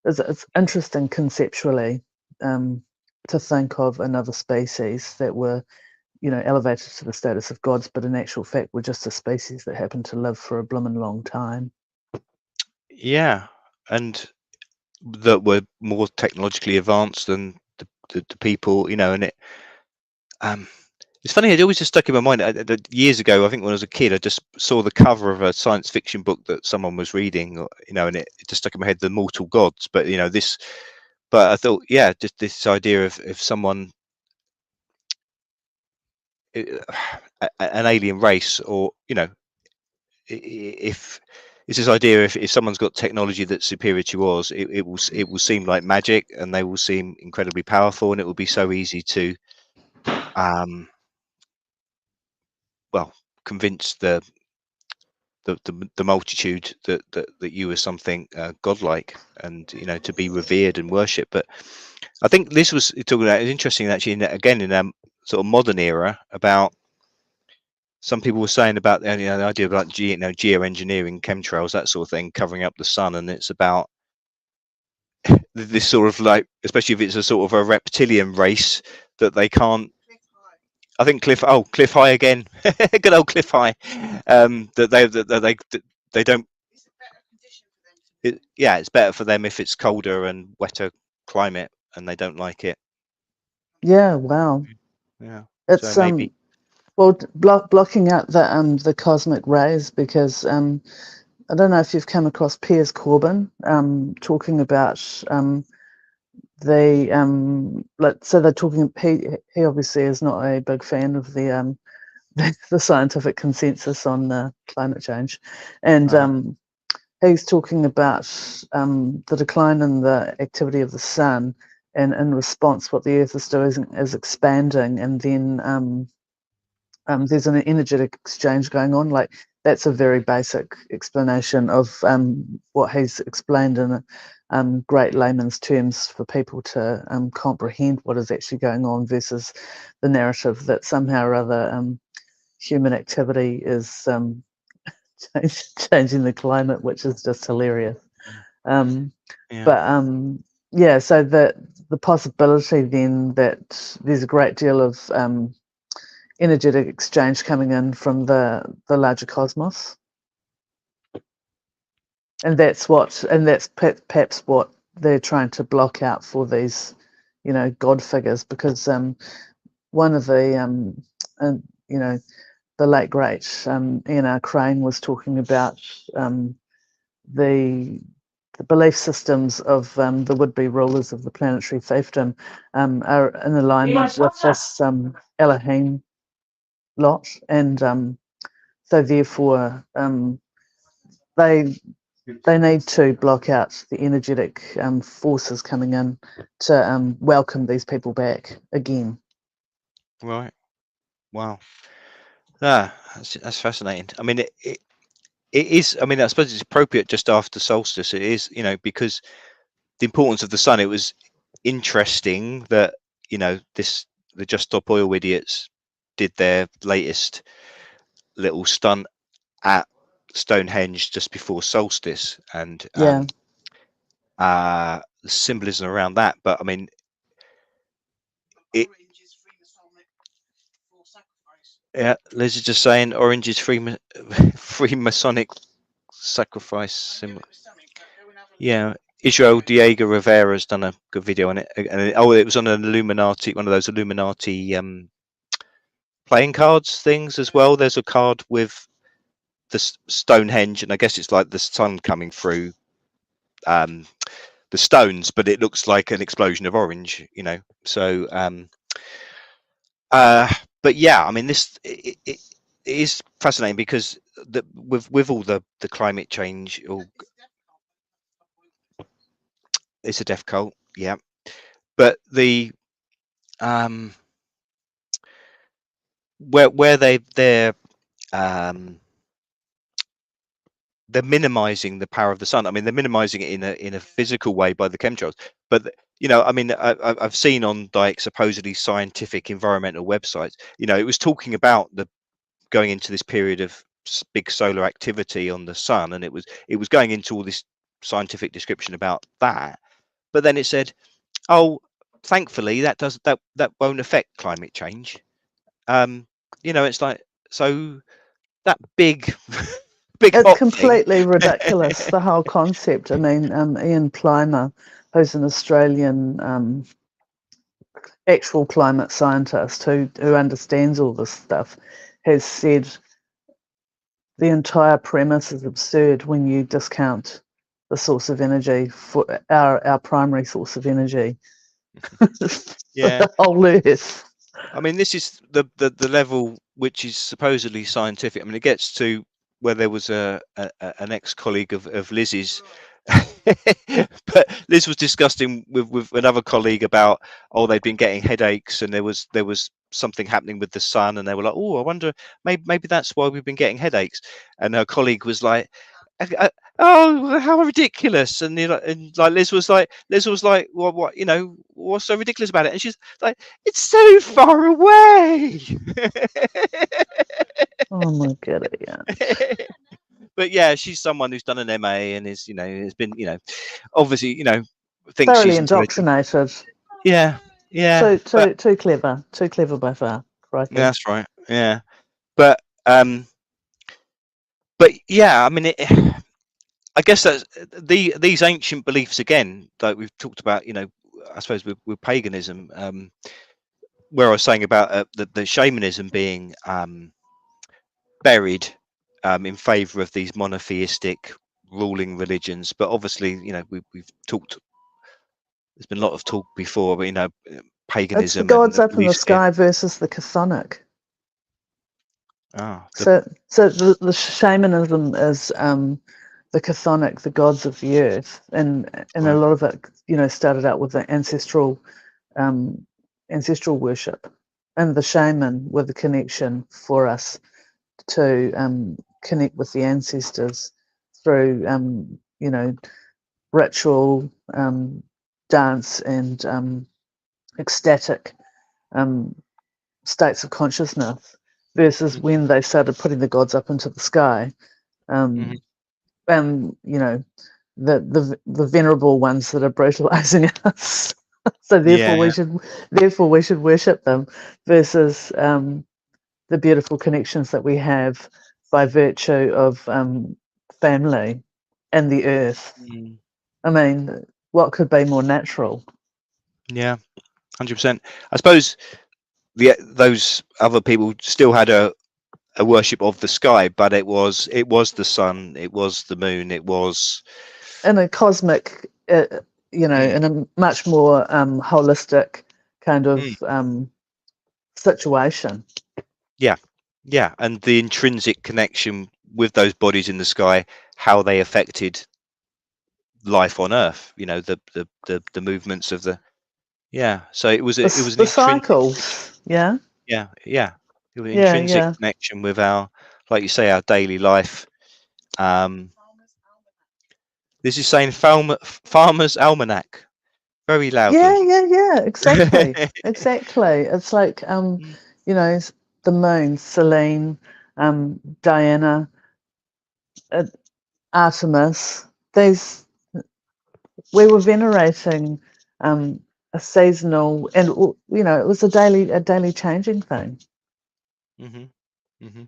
It's interesting conceptually to think of another species that were, elevated to the status of gods, but in actual fact were just a species that happened to live for a bloomin' long time. Yeah, and that were more technologically advanced than the people, and it. It's funny. It always just stuck in my mind. Years ago, I think when I was a kid, I just saw the cover of a science fiction book that someone was reading, and it just stuck in my head, The Mortal Gods. But this. But I thought, yeah, just this idea of if someone, an alien race, or if it's this idea, if someone's got technology that's superior to yours, it will seem like magic, and they will seem incredibly powerful, and it will be so easy to convince the multitude that you are something godlike, and to be revered and worshipped. But I think this was talking about, it's interesting actually, again in a sort of modern era, about some people were saying about the idea of like geoengineering, chemtrails, that sort of thing, covering up the sun, and it's about this sort of, like, especially if it's a sort of a reptilian race, that they can't. I think Cliff High again, good old Cliff High, that they don't. It's better for them if it's colder and wetter climate, and they don't like it. Yeah, wow. Yeah, it's so maybe. Well, blocking out the cosmic rays, because I don't know if you've come across Piers Corbyn talking about so they're talking. He obviously is not a big fan of the the scientific consensus on climate change, and he's talking about the decline in the activity of the sun, and in response, what the Earth is doing is expanding, and then there's an energetic exchange going on. Like, that's a very basic explanation of what he's explained in great layman's terms for people to comprehend what is actually going on, versus the narrative that somehow or other human activity is changing the climate, which is just hilarious. Yeah, so the possibility then that there's a great deal of energetic exchange coming in from the larger cosmos, and that's perhaps what they're trying to block out for these, god figures, because one of the the late great Ian Crane was talking about the belief systems of the would-be rulers of the planetary fiefdom are in alignment with this Elohim lot, and so therefore they need to block out the energetic forces coming in to welcome these people back again. Right. Wow. That's fascinating. I mean, it is. I mean, I suppose it's appropriate just after solstice. It is, because the importance of the sun. It was interesting that the Just Stop Oil idiots did their latest little stunt at Stonehenge just before solstice, and Yeah. the symbolism around that. But I mean, it, Orange is Freemasonic for sacrifice. yeah, Liz is just saying orange is Freemasonic sacrifice I knew symbol. it was something, but go and have a look. Yeah, Israel Diego Rivera's done a good video on it, and it was on an Illuminati, one of those Illuminati playing cards things as well. There's a card with the Stonehenge, and I guess it's like the sun coming through the stones, but it looks like an explosion of orange, So, but yeah, I mean, it is fascinating because with all the climate change, it's a death cult, yeah. But the where they're minimizing the power of the sun. I mean, they're minimizing it in a physical way by the chemtrails. But I mean, I've seen on like supposedly scientific environmental websites, it was talking about the going into this period of big solar activity on the sun, and it was going into all this scientific description about that. But then it said, oh, thankfully that won't affect climate change. It's like, so that big big It's hot thing. completely ridiculous, the whole concept. I mean, Ian Plimer, who's an Australian actual climate scientist who understands all this stuff, has said the entire premise is absurd when you discount the source of energy for our primary source of energy. Yeah. The whole earth. I mean, this is the level which is supposedly scientific. I mean, it gets to where there was an ex-colleague of Liz's, but Liz was discussing with another colleague about, they'd been getting headaches, and there was something happening with the sun, and they were like, I wonder, maybe that's why we've been getting headaches. And her colleague was like, oh, how ridiculous. And like Liz was like, what, what's so ridiculous about it? And she's like, it's so far away. Oh my god, yeah. But yeah, she's someone who's done an MA and is, has been, obviously, thinks Thoroughly she's intelligent. indoctrinated. Yeah. Too clever by far. Crikey. That's right. Yeah. But yeah, I mean, I guess that's these ancient beliefs again, like we've talked about, I suppose with paganism, where I was saying about the shamanism being buried in favor of these monotheistic ruling religions. But obviously, we've talked, there's been a lot of talk before, but It's the paganism gods and up in the sky versus the chthonic. So the shamanism is the chthonic, the gods of the earth, and Right. a lot of it, started out with the ancestral worship, and the shaman were the connection for us to connect with the ancestors through ritual, dance, and ecstatic states of consciousness, versus when they started putting the gods up into the sky, and the venerable ones that are brutalizing us. So therefore we should worship them, versus the beautiful connections that we have by virtue of family and the earth. I mean, what could be more natural? Yeah, 100%. I suppose those other people still had a worship of the sky, but it was the sun, it was the moon, it was in a cosmic, in a much more holistic kind of situation. Yeah, and the intrinsic connection with those bodies in the sky, how they affected life on Earth. The movements of the. Yeah, so it was The an intrinsic. cycles. Yeah. Yeah. an Yeah, intrinsic yeah. connection with our, like you say, our daily life. This is saying Farmer's Almanac very Yeah, loudly. yeah, exactly. Exactly. It's like you know, the moon, Selene, Diana, uh, Artemis. These we were venerating a seasonal, and you know, it was a daily changing thing hmm hmm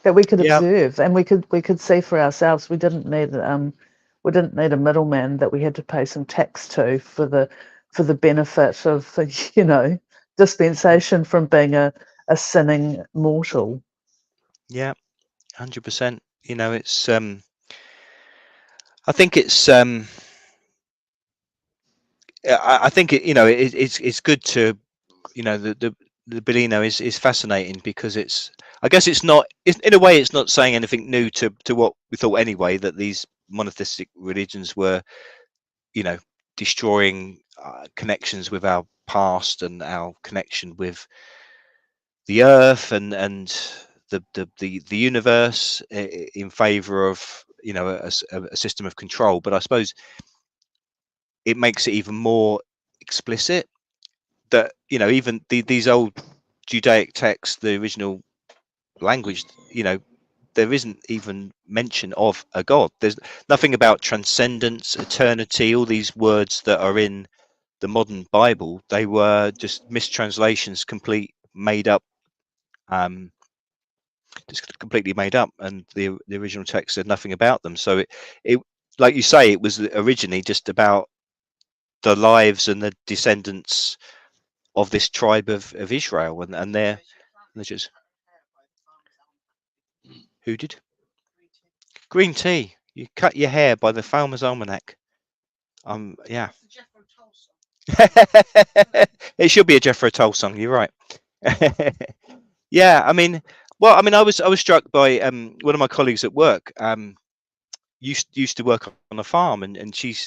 that we could Yeah. observe, and we could see for ourselves. We didn't need a middleman that we had to pay some tax to for the benefit of you know, dispensation from being a sinning mortal. Yeah. 100%. You know, it's I think it's I think it, you know, it's good to, you know, the Bellino is fascinating because it's, I guess it's not, in a way it's not saying anything new to what we thought anyway, that these monotheistic religions were, you know, destroying connections with our past and our connection with the earth and the universe in favor of, you know, a system of control. But I suppose it makes it even more explicit that, you know, even these old Judaic texts, the original language, you know, there isn't even mention of a god. There's nothing about transcendence, eternity, all these words that are in the modern Bible. They were just mistranslations, complete made up, um, just completely made up, and the original text said nothing about them. So it like you say, it was originally just about the lives and the descendants of this tribe of Israel and their religions. Who did? Green tea. You cut your hair by the Farmer's Almanac. Yeah. It should be a Jethro Tull song. You're right. Yeah, I mean, well, I mean, I was struck by one of my colleagues at work. Used to work on a farm, and she's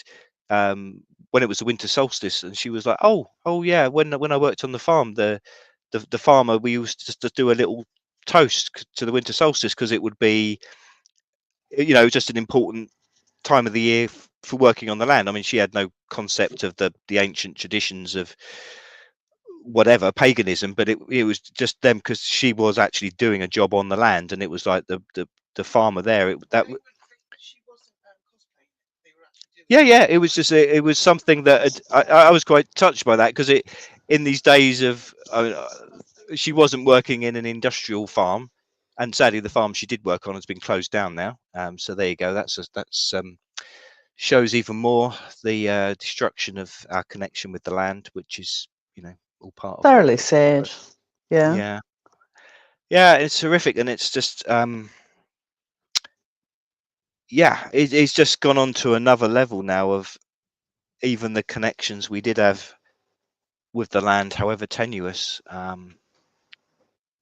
when it was the winter solstice, and she was like, oh yeah, when I worked on the farm, the farmer, we used just to do a little toast to the winter solstice because it would be, you know, just an important time of the year for working on the land. I mean, she had no concept of the ancient traditions of whatever paganism, but it was just them because she was actually doing a job on the land, and it was like the farmer there. Yeah, it was just it was something that I was quite touched by that because it in these days of she wasn't working in an industrial farm, and sadly the farm she did work on has been closed down now. So there you go. That's shows even more the destruction of our connection with the land, which is, you know, all part of Thoroughly what. sad. Yeah. Yeah, yeah, it's horrific, and it's just yeah, it's just gone on to another level now of even the connections we did have with the land, however tenuous.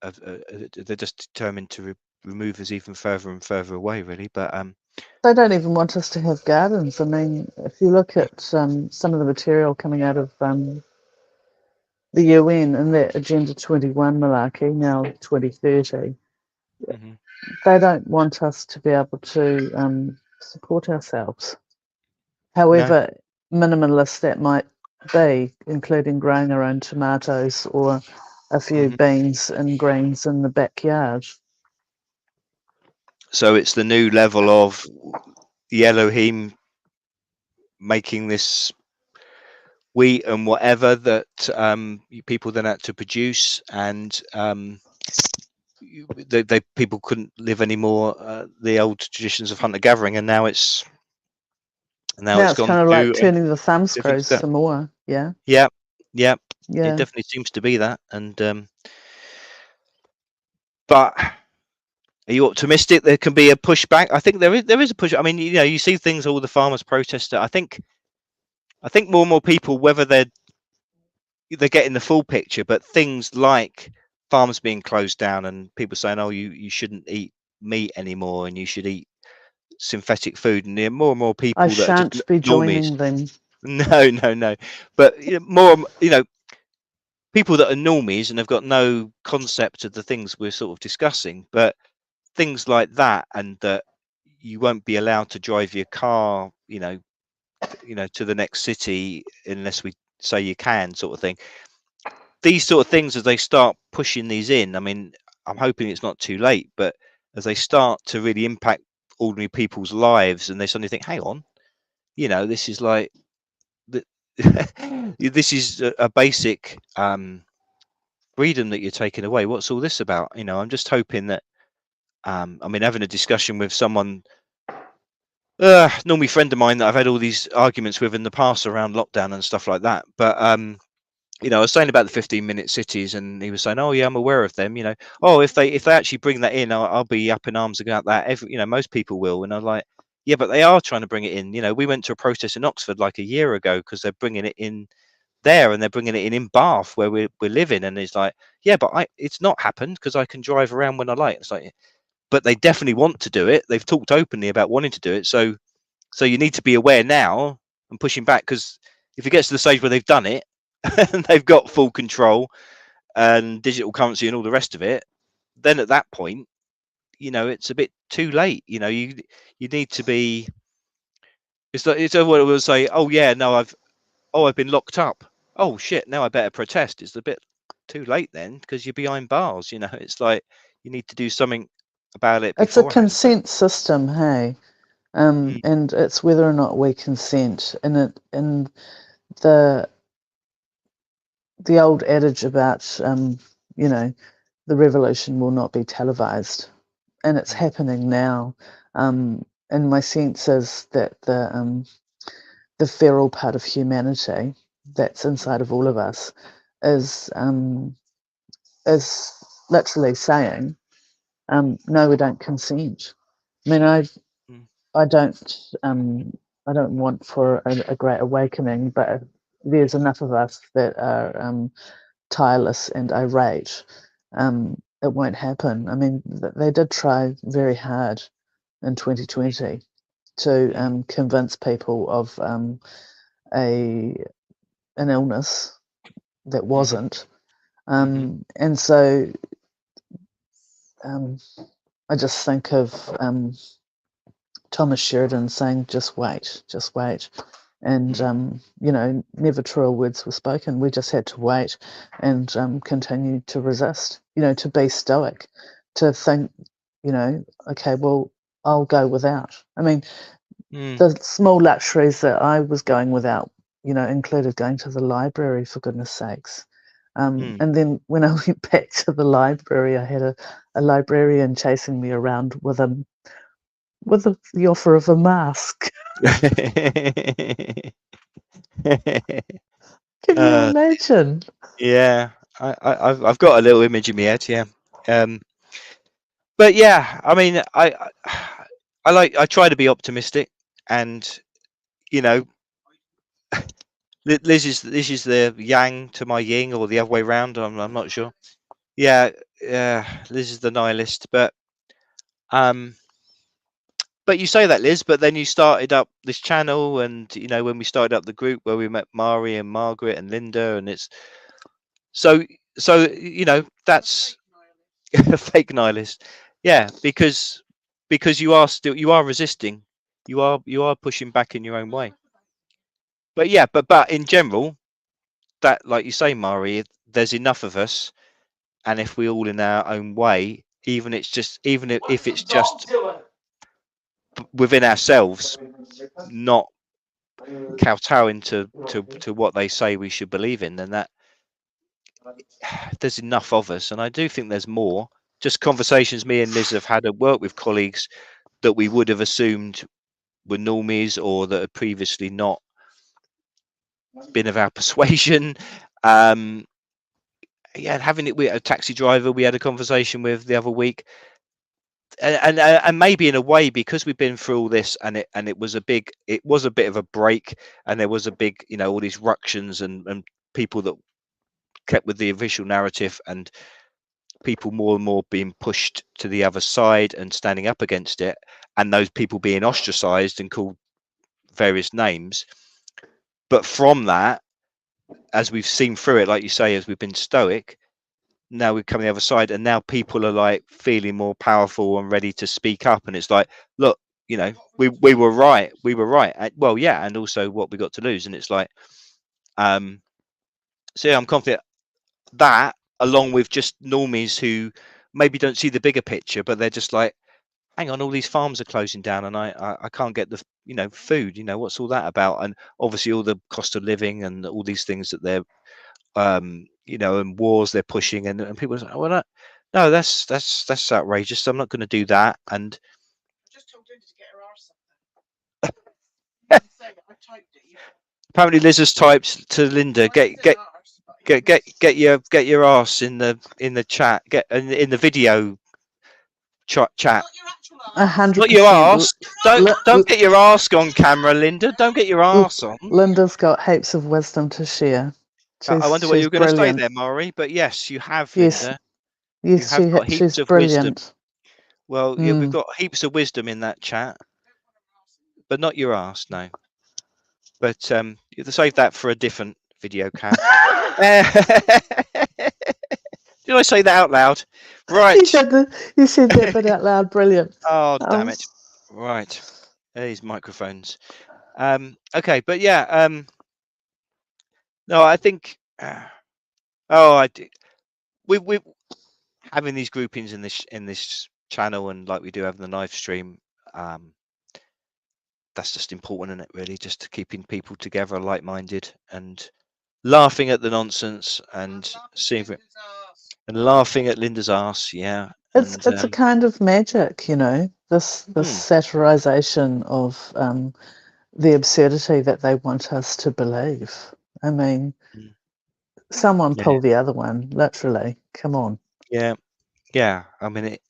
They're just determined to remove us even further and further away, really. But They don't even want us to have gardens. I mean, if you look at some of the material coming out of the UN and their Agenda 21 malarkey, now 2030, mhm. they don't want us to be able to support ourselves. No, However minimalist that might be, including growing our own tomatoes or a few mhm. beans and greens in the backyard. So it's the new level of the Elohim making this wheat and whatever that people then had to produce, and they people couldn't live anymore the old traditions of hunter gathering, and now it's Now it's gone kind of like to a turning the thumb different screws step. some more. Yeah. Yeah, yeah, it Yeah. definitely seems to be that. And but are you optimistic there can be a pushback? I think there is a push. I mean, you know, you see things, all the farmers protest. I think more and more people, whether they're getting the full picture, but things like farms being closed down and people saying, "Oh, you shouldn't eat meat anymore, and you should eat synthetic food," and there are more and more I people that are just shan't be normies. joining them. No, no, no. But you know, more, you know, people that are normies and have got no concept of the things we're sort of discussing, but things like that, and that you won't be allowed to drive your car, to the next city unless we say you can, sort of thing. These sort of things, as they start pushing these in, I mean, I'm hoping it's not too late, but as they start to really impact ordinary people's lives, and they suddenly think, hang on, this is like this is a basic freedom that you're taking away. What's all this about? I'm just hoping that having a discussion with someone, normally friend of mine that I've had all these arguments with in the past around lockdown and stuff like that. But I was saying about the 15-minute cities, and he was saying, "Oh yeah, I'm aware of them. Oh, if they actually bring that in, I'll be up in arms about that. Most people will." And I was like, "Yeah, but they are trying to bring it in. We went to a protest in Oxford like a year ago because they're bringing it in there, and they're bringing it in Bath where we're living." And it's like, "Yeah, but it's not happened because I can drive around when I like." It's like, but they definitely want to do it. They've talked openly about wanting to do it. So you need to be aware now and pushing back, because if it gets to the stage where they've done it and they've got full control and digital currency and all the rest of it, then at that point, it's a bit too late. You need to be. It's like, it's what I will say. Oh yeah, no, I've been locked up. Oh shit, now I better protest. It's a bit too late then, because you're behind bars. It's like you need to do something about it It's a beforehand. consent system, hey, and it's whether or not we consent. And the old adage about the revolution will not be televised, and it's happening now. And my sense is that the feral part of humanity that's inside of all of us is literally saying, no, we don't consent. I mean, I don't want for a great awakening, but there's enough of us that are tireless and irate. It won't happen. I mean, they did try very hard in 2020 to convince people of an illness that wasn't. And so I just think of Thomas Sheridan saying, just wait. And, never truer words were spoken. We just had to wait and continue to resist, to be stoic, to think, okay, well, I'll go without. I mean, the small luxuries that I was going without, included going to the library, for goodness sakes. And then when I went back to the library, I had a librarian chasing me around with the offer of a mask. Can you imagine? Yeah, I've got a little image in my head. Yeah, but yeah, I mean, I try to be optimistic, and Liz is the yang to my yin, or the other way around. I'm not sure. Yeah, Liz is the nihilist, but you say that, Liz, but then you started up this channel, and when we started up the group where we met Mari and Margaret and Linda, and it's so that's a fake nihilist. Yeah, because you are resisting, you are pushing back in your own way. But yeah, but in general, that, like you say, Mari, there's enough of us, and if we're all in our own way, even if it's just within ourselves, not kowtowing to what they say we should believe in, then that there's enough of us. And I do think there's more. Just conversations me and Liz have had at work with colleagues that we would have assumed were normies, or that had previously not been of our persuasion. Yeah, having it with a taxi driver we had a conversation with the other week, and maybe in a way, because we've been through all this, and it was a bit of a break, and there was a big, all these ructions and people that kept with the official narrative, and people more and more being pushed to the other side and standing up against it, and those people being ostracized and called various names. But from that, as we've seen through it, like you say, as we've been stoic, now we've come the other side, and now people are like feeling more powerful and ready to speak up. And it's like, look, you know, we were right. We were right. Well, yeah, and also what we got to lose. And it's like, so yeah, I'm confident that, along with just normies who maybe don't see the bigger picture, but they're just like, hang on, all these farms are closing down, and I can't get the food. What's all that about? And obviously all the cost of living and all these things that they're and wars they're pushing, and people are like, well, no, that's outrageous. I'm not going to do that. And I just told Linda to get her arse up there. Say it, I typed it. apparently Liz has typed to Linda, get your arse in the chat, get in the video chat. Not your actual arse. Not your 100%. arse. Don't get your arse on camera, Linda. Don't get your arse on. Linda's got heaps of wisdom to share. I wonder what you were going to say brilliant. there, Maury. But yes, you have, Yes, Linda. yes, You have got heaps she's of brilliant. wisdom. Well, yeah, we've got heaps of wisdom in that chat, but not your arse, no. But you have to save that for a different video cam. Did I say that out loud? Right. You said that bit out loud. Brilliant. Oh, damn it. Right. These microphones. Okay, but yeah. No, I think. I do. We having these groupings in this channel, and like we do have the live stream. That's just important, isn't it? Really, just keeping people together, like-minded, and laughing at the nonsense, and seeing it, and laughing at Linda's ass. Yeah, it's a kind of magic, this satirization of the absurdity that they want us to believe. I mean, someone pull the other one, literally. Come on. Yeah. I mean, it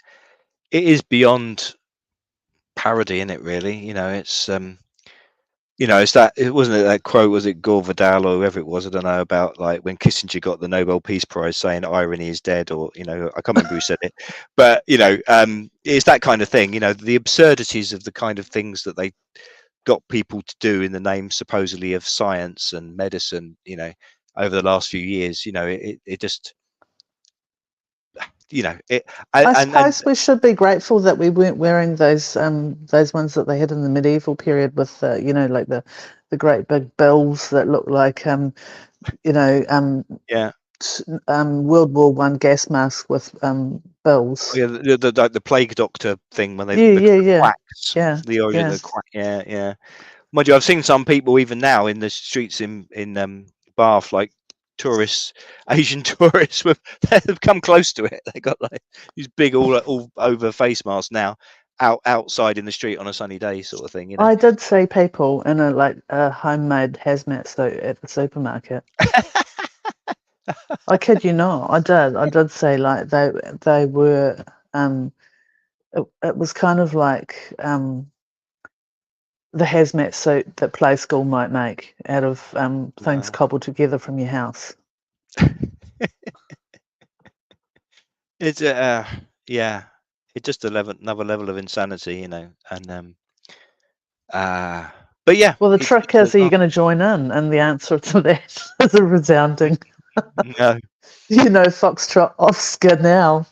is beyond parody, isn't it? Really, it's it's that, it wasn't that quote, was it Gore Vidal or whoever it was, I don't know, about like when Kissinger got the Nobel Peace Prize saying irony is dead, or I can't remember who said it, but it's that kind of thing, the absurdities of the kind of things that they got people to do in the name supposedly of science and medicine, over the last few years, it just I suppose we should be grateful that we weren't wearing those ones that they had in the medieval period with like the great big bills that look like World War I gas mask with bills. Oh, yeah, the plague doctor thing when they quacks, the origin of the quack. Yeah. Mind you, I've seen some people even now in the streets in Bath, like tourists, Asian tourists, they've come close to it. They got like these big all over face masks now, outside in the street on a sunny day, sort of thing. I did see people in a homemade hazmat suit at the supermarket. I kid you not, I did see like they were it was kind of like the hazmat suit that Play School might make out of things cobbled together from your house. It's it's just another level of insanity, and but yeah. Well, the trick is, are you going to join in? And the answer to that is a resounding no. Foxtrot Oscar now.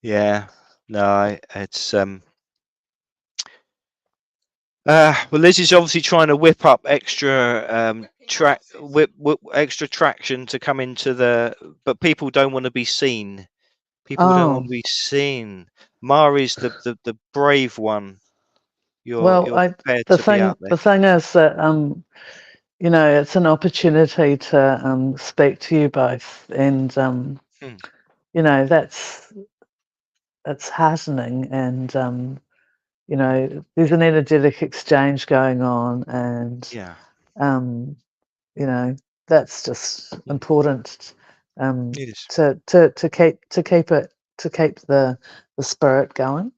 Yeah, no, it's well, Liz is obviously trying to whip up extra extra traction to come into but people don't want to be seen. People don't want to be seen. Mari's the brave one. You're prepared to be out there. The thing is that it's an opportunity to speak to you both, and that's heartening, and there's an energetic exchange going on, and that's just important to keep the spirit going.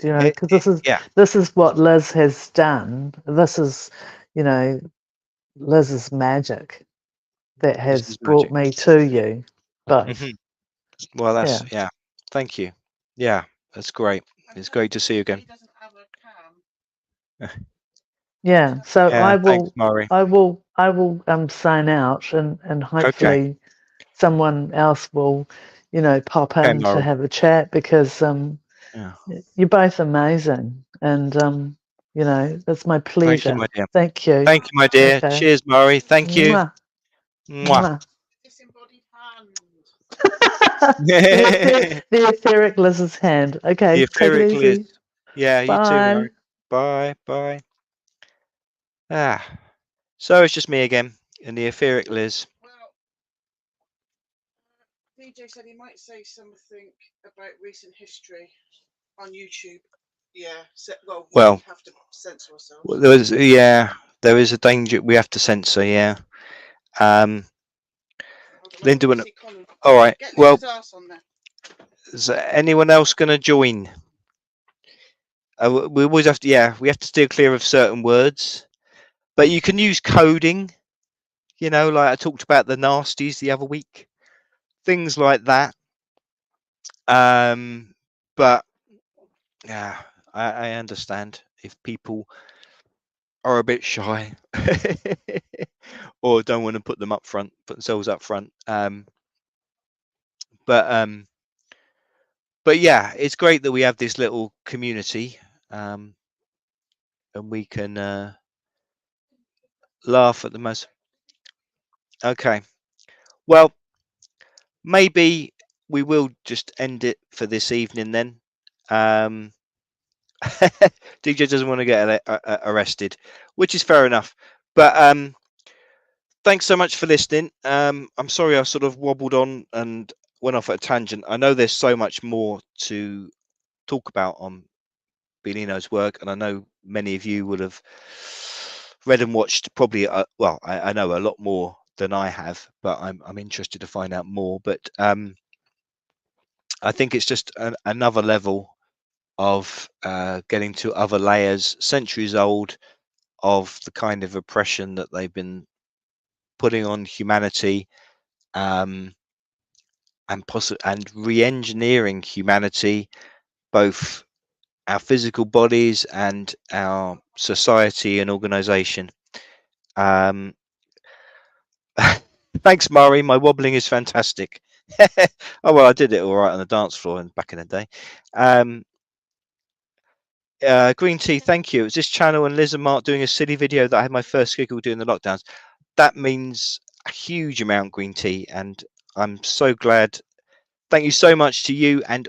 Because this is what Liz has done. This is Liz's magic that has brought me to you both. Well, that's thank you. Yeah, that's great. It's great to see you again. Yeah. So Yeah, thanks, Mari. I will sign out, and Okay. hopefully someone else will, pop Okay, in to Mari. have a chat, because Yeah. you're both amazing, and it's my Thank you, pleasure. my dear. Thank you. Thank you, my dear. Okay. Cheers, Mari. Thank you. Mwah. Mwah. Mwah. Disembodied hand. The etheric Liz's hand. Okay, The take it etheric Liz. easy. Yeah, you too, Bye. Mari. Bye. Bye. So it's just me again and the etheric Liz. Well, DJ said he might say something about recent history on YouTube. Yeah. Well, we have to censor ourselves. There is a danger. We have to censor. Yeah. Linda, all right. Well, is anyone else going to join? We always have to. Yeah, we have to steer clear of certain words, but you can use coding. Like I talked about the nasties the other week, things like that. But yeah, I understand if people are a bit shy or don't want to put themselves up front. But yeah, it's great that we have this little community, and we can laugh at the most. Okay, well, maybe we will just end it for this evening then. DJ doesn't want to get arrested, which is fair enough. But thanks so much for listening. I'm sorry I sort of wobbled on and went off at a tangent. I know there's so much more to talk about on Bellino's work, and I know many of you would have read and watched probably. Well, I know a lot more than I have, but I'm interested to find out more. But I think it's just another level of getting to other layers, centuries old, of the kind of oppression that they've been putting on humanity, and re-engineering humanity, both our physical bodies and our society and organization. Thanks, Mari. My wobbling is fantastic. Oh well, I did it all right on the dance floor and back in the day. Green tea, thank you. It was this channel and Liz and Mark doing a silly video that I had my first giggle doing the lockdowns. That means a huge amount, Green tea, and I'm so glad. Thank you so much to you and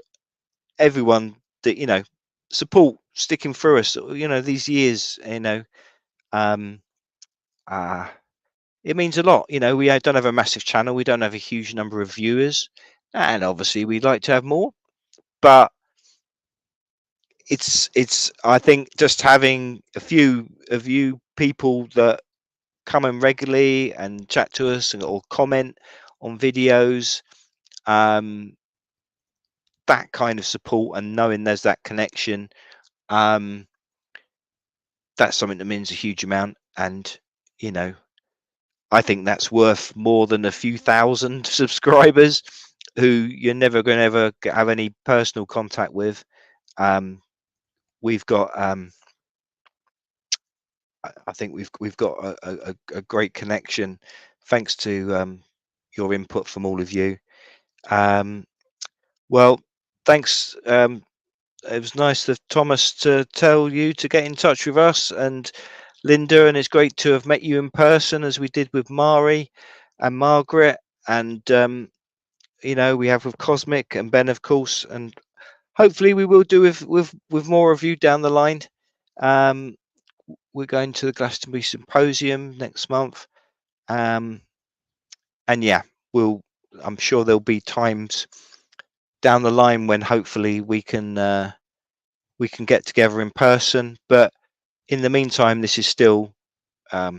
everyone that support sticking through us. These years. It means a lot. We don't have a massive channel. We don't have a huge number of viewers, and obviously we'd like to have more. But it's I think just having a few of you people that come in regularly and chat to us or comment on videos, that kind of support, and knowing there's that connection, that's something that means a huge amount. And I think that's worth more than a few thousand subscribers who you're never going to ever have any personal contact with. We've got I think we've got a great connection thanks to your input from all of you. Well, thanks. It was nice of Thomas to tell you to get in touch with us, and Linda, and it's great to have met you in person as we did with Mari and Margaret, and we have with Cosmic and Ben, of course, and hopefully we will do with more of you down the line. We're going to the Glastonbury Symposium next month, and yeah, I'm sure there'll be times down the line when hopefully we can get together in person. But in the meantime, this is still a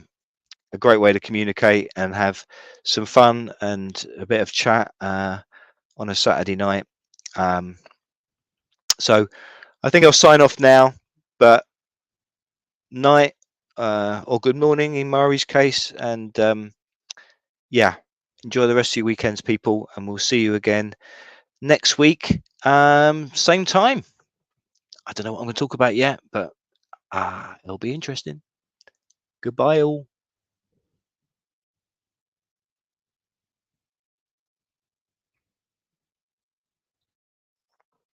great way to communicate and have some fun and a bit of chat on a Saturday night. So I think I'll sign off now, but night or good morning in Mari's case, and yeah, enjoy the rest of your weekends, people, and we'll see you again next week, same time. I don't know what I'm going to talk about yet, but it'll be interesting. Goodbye all.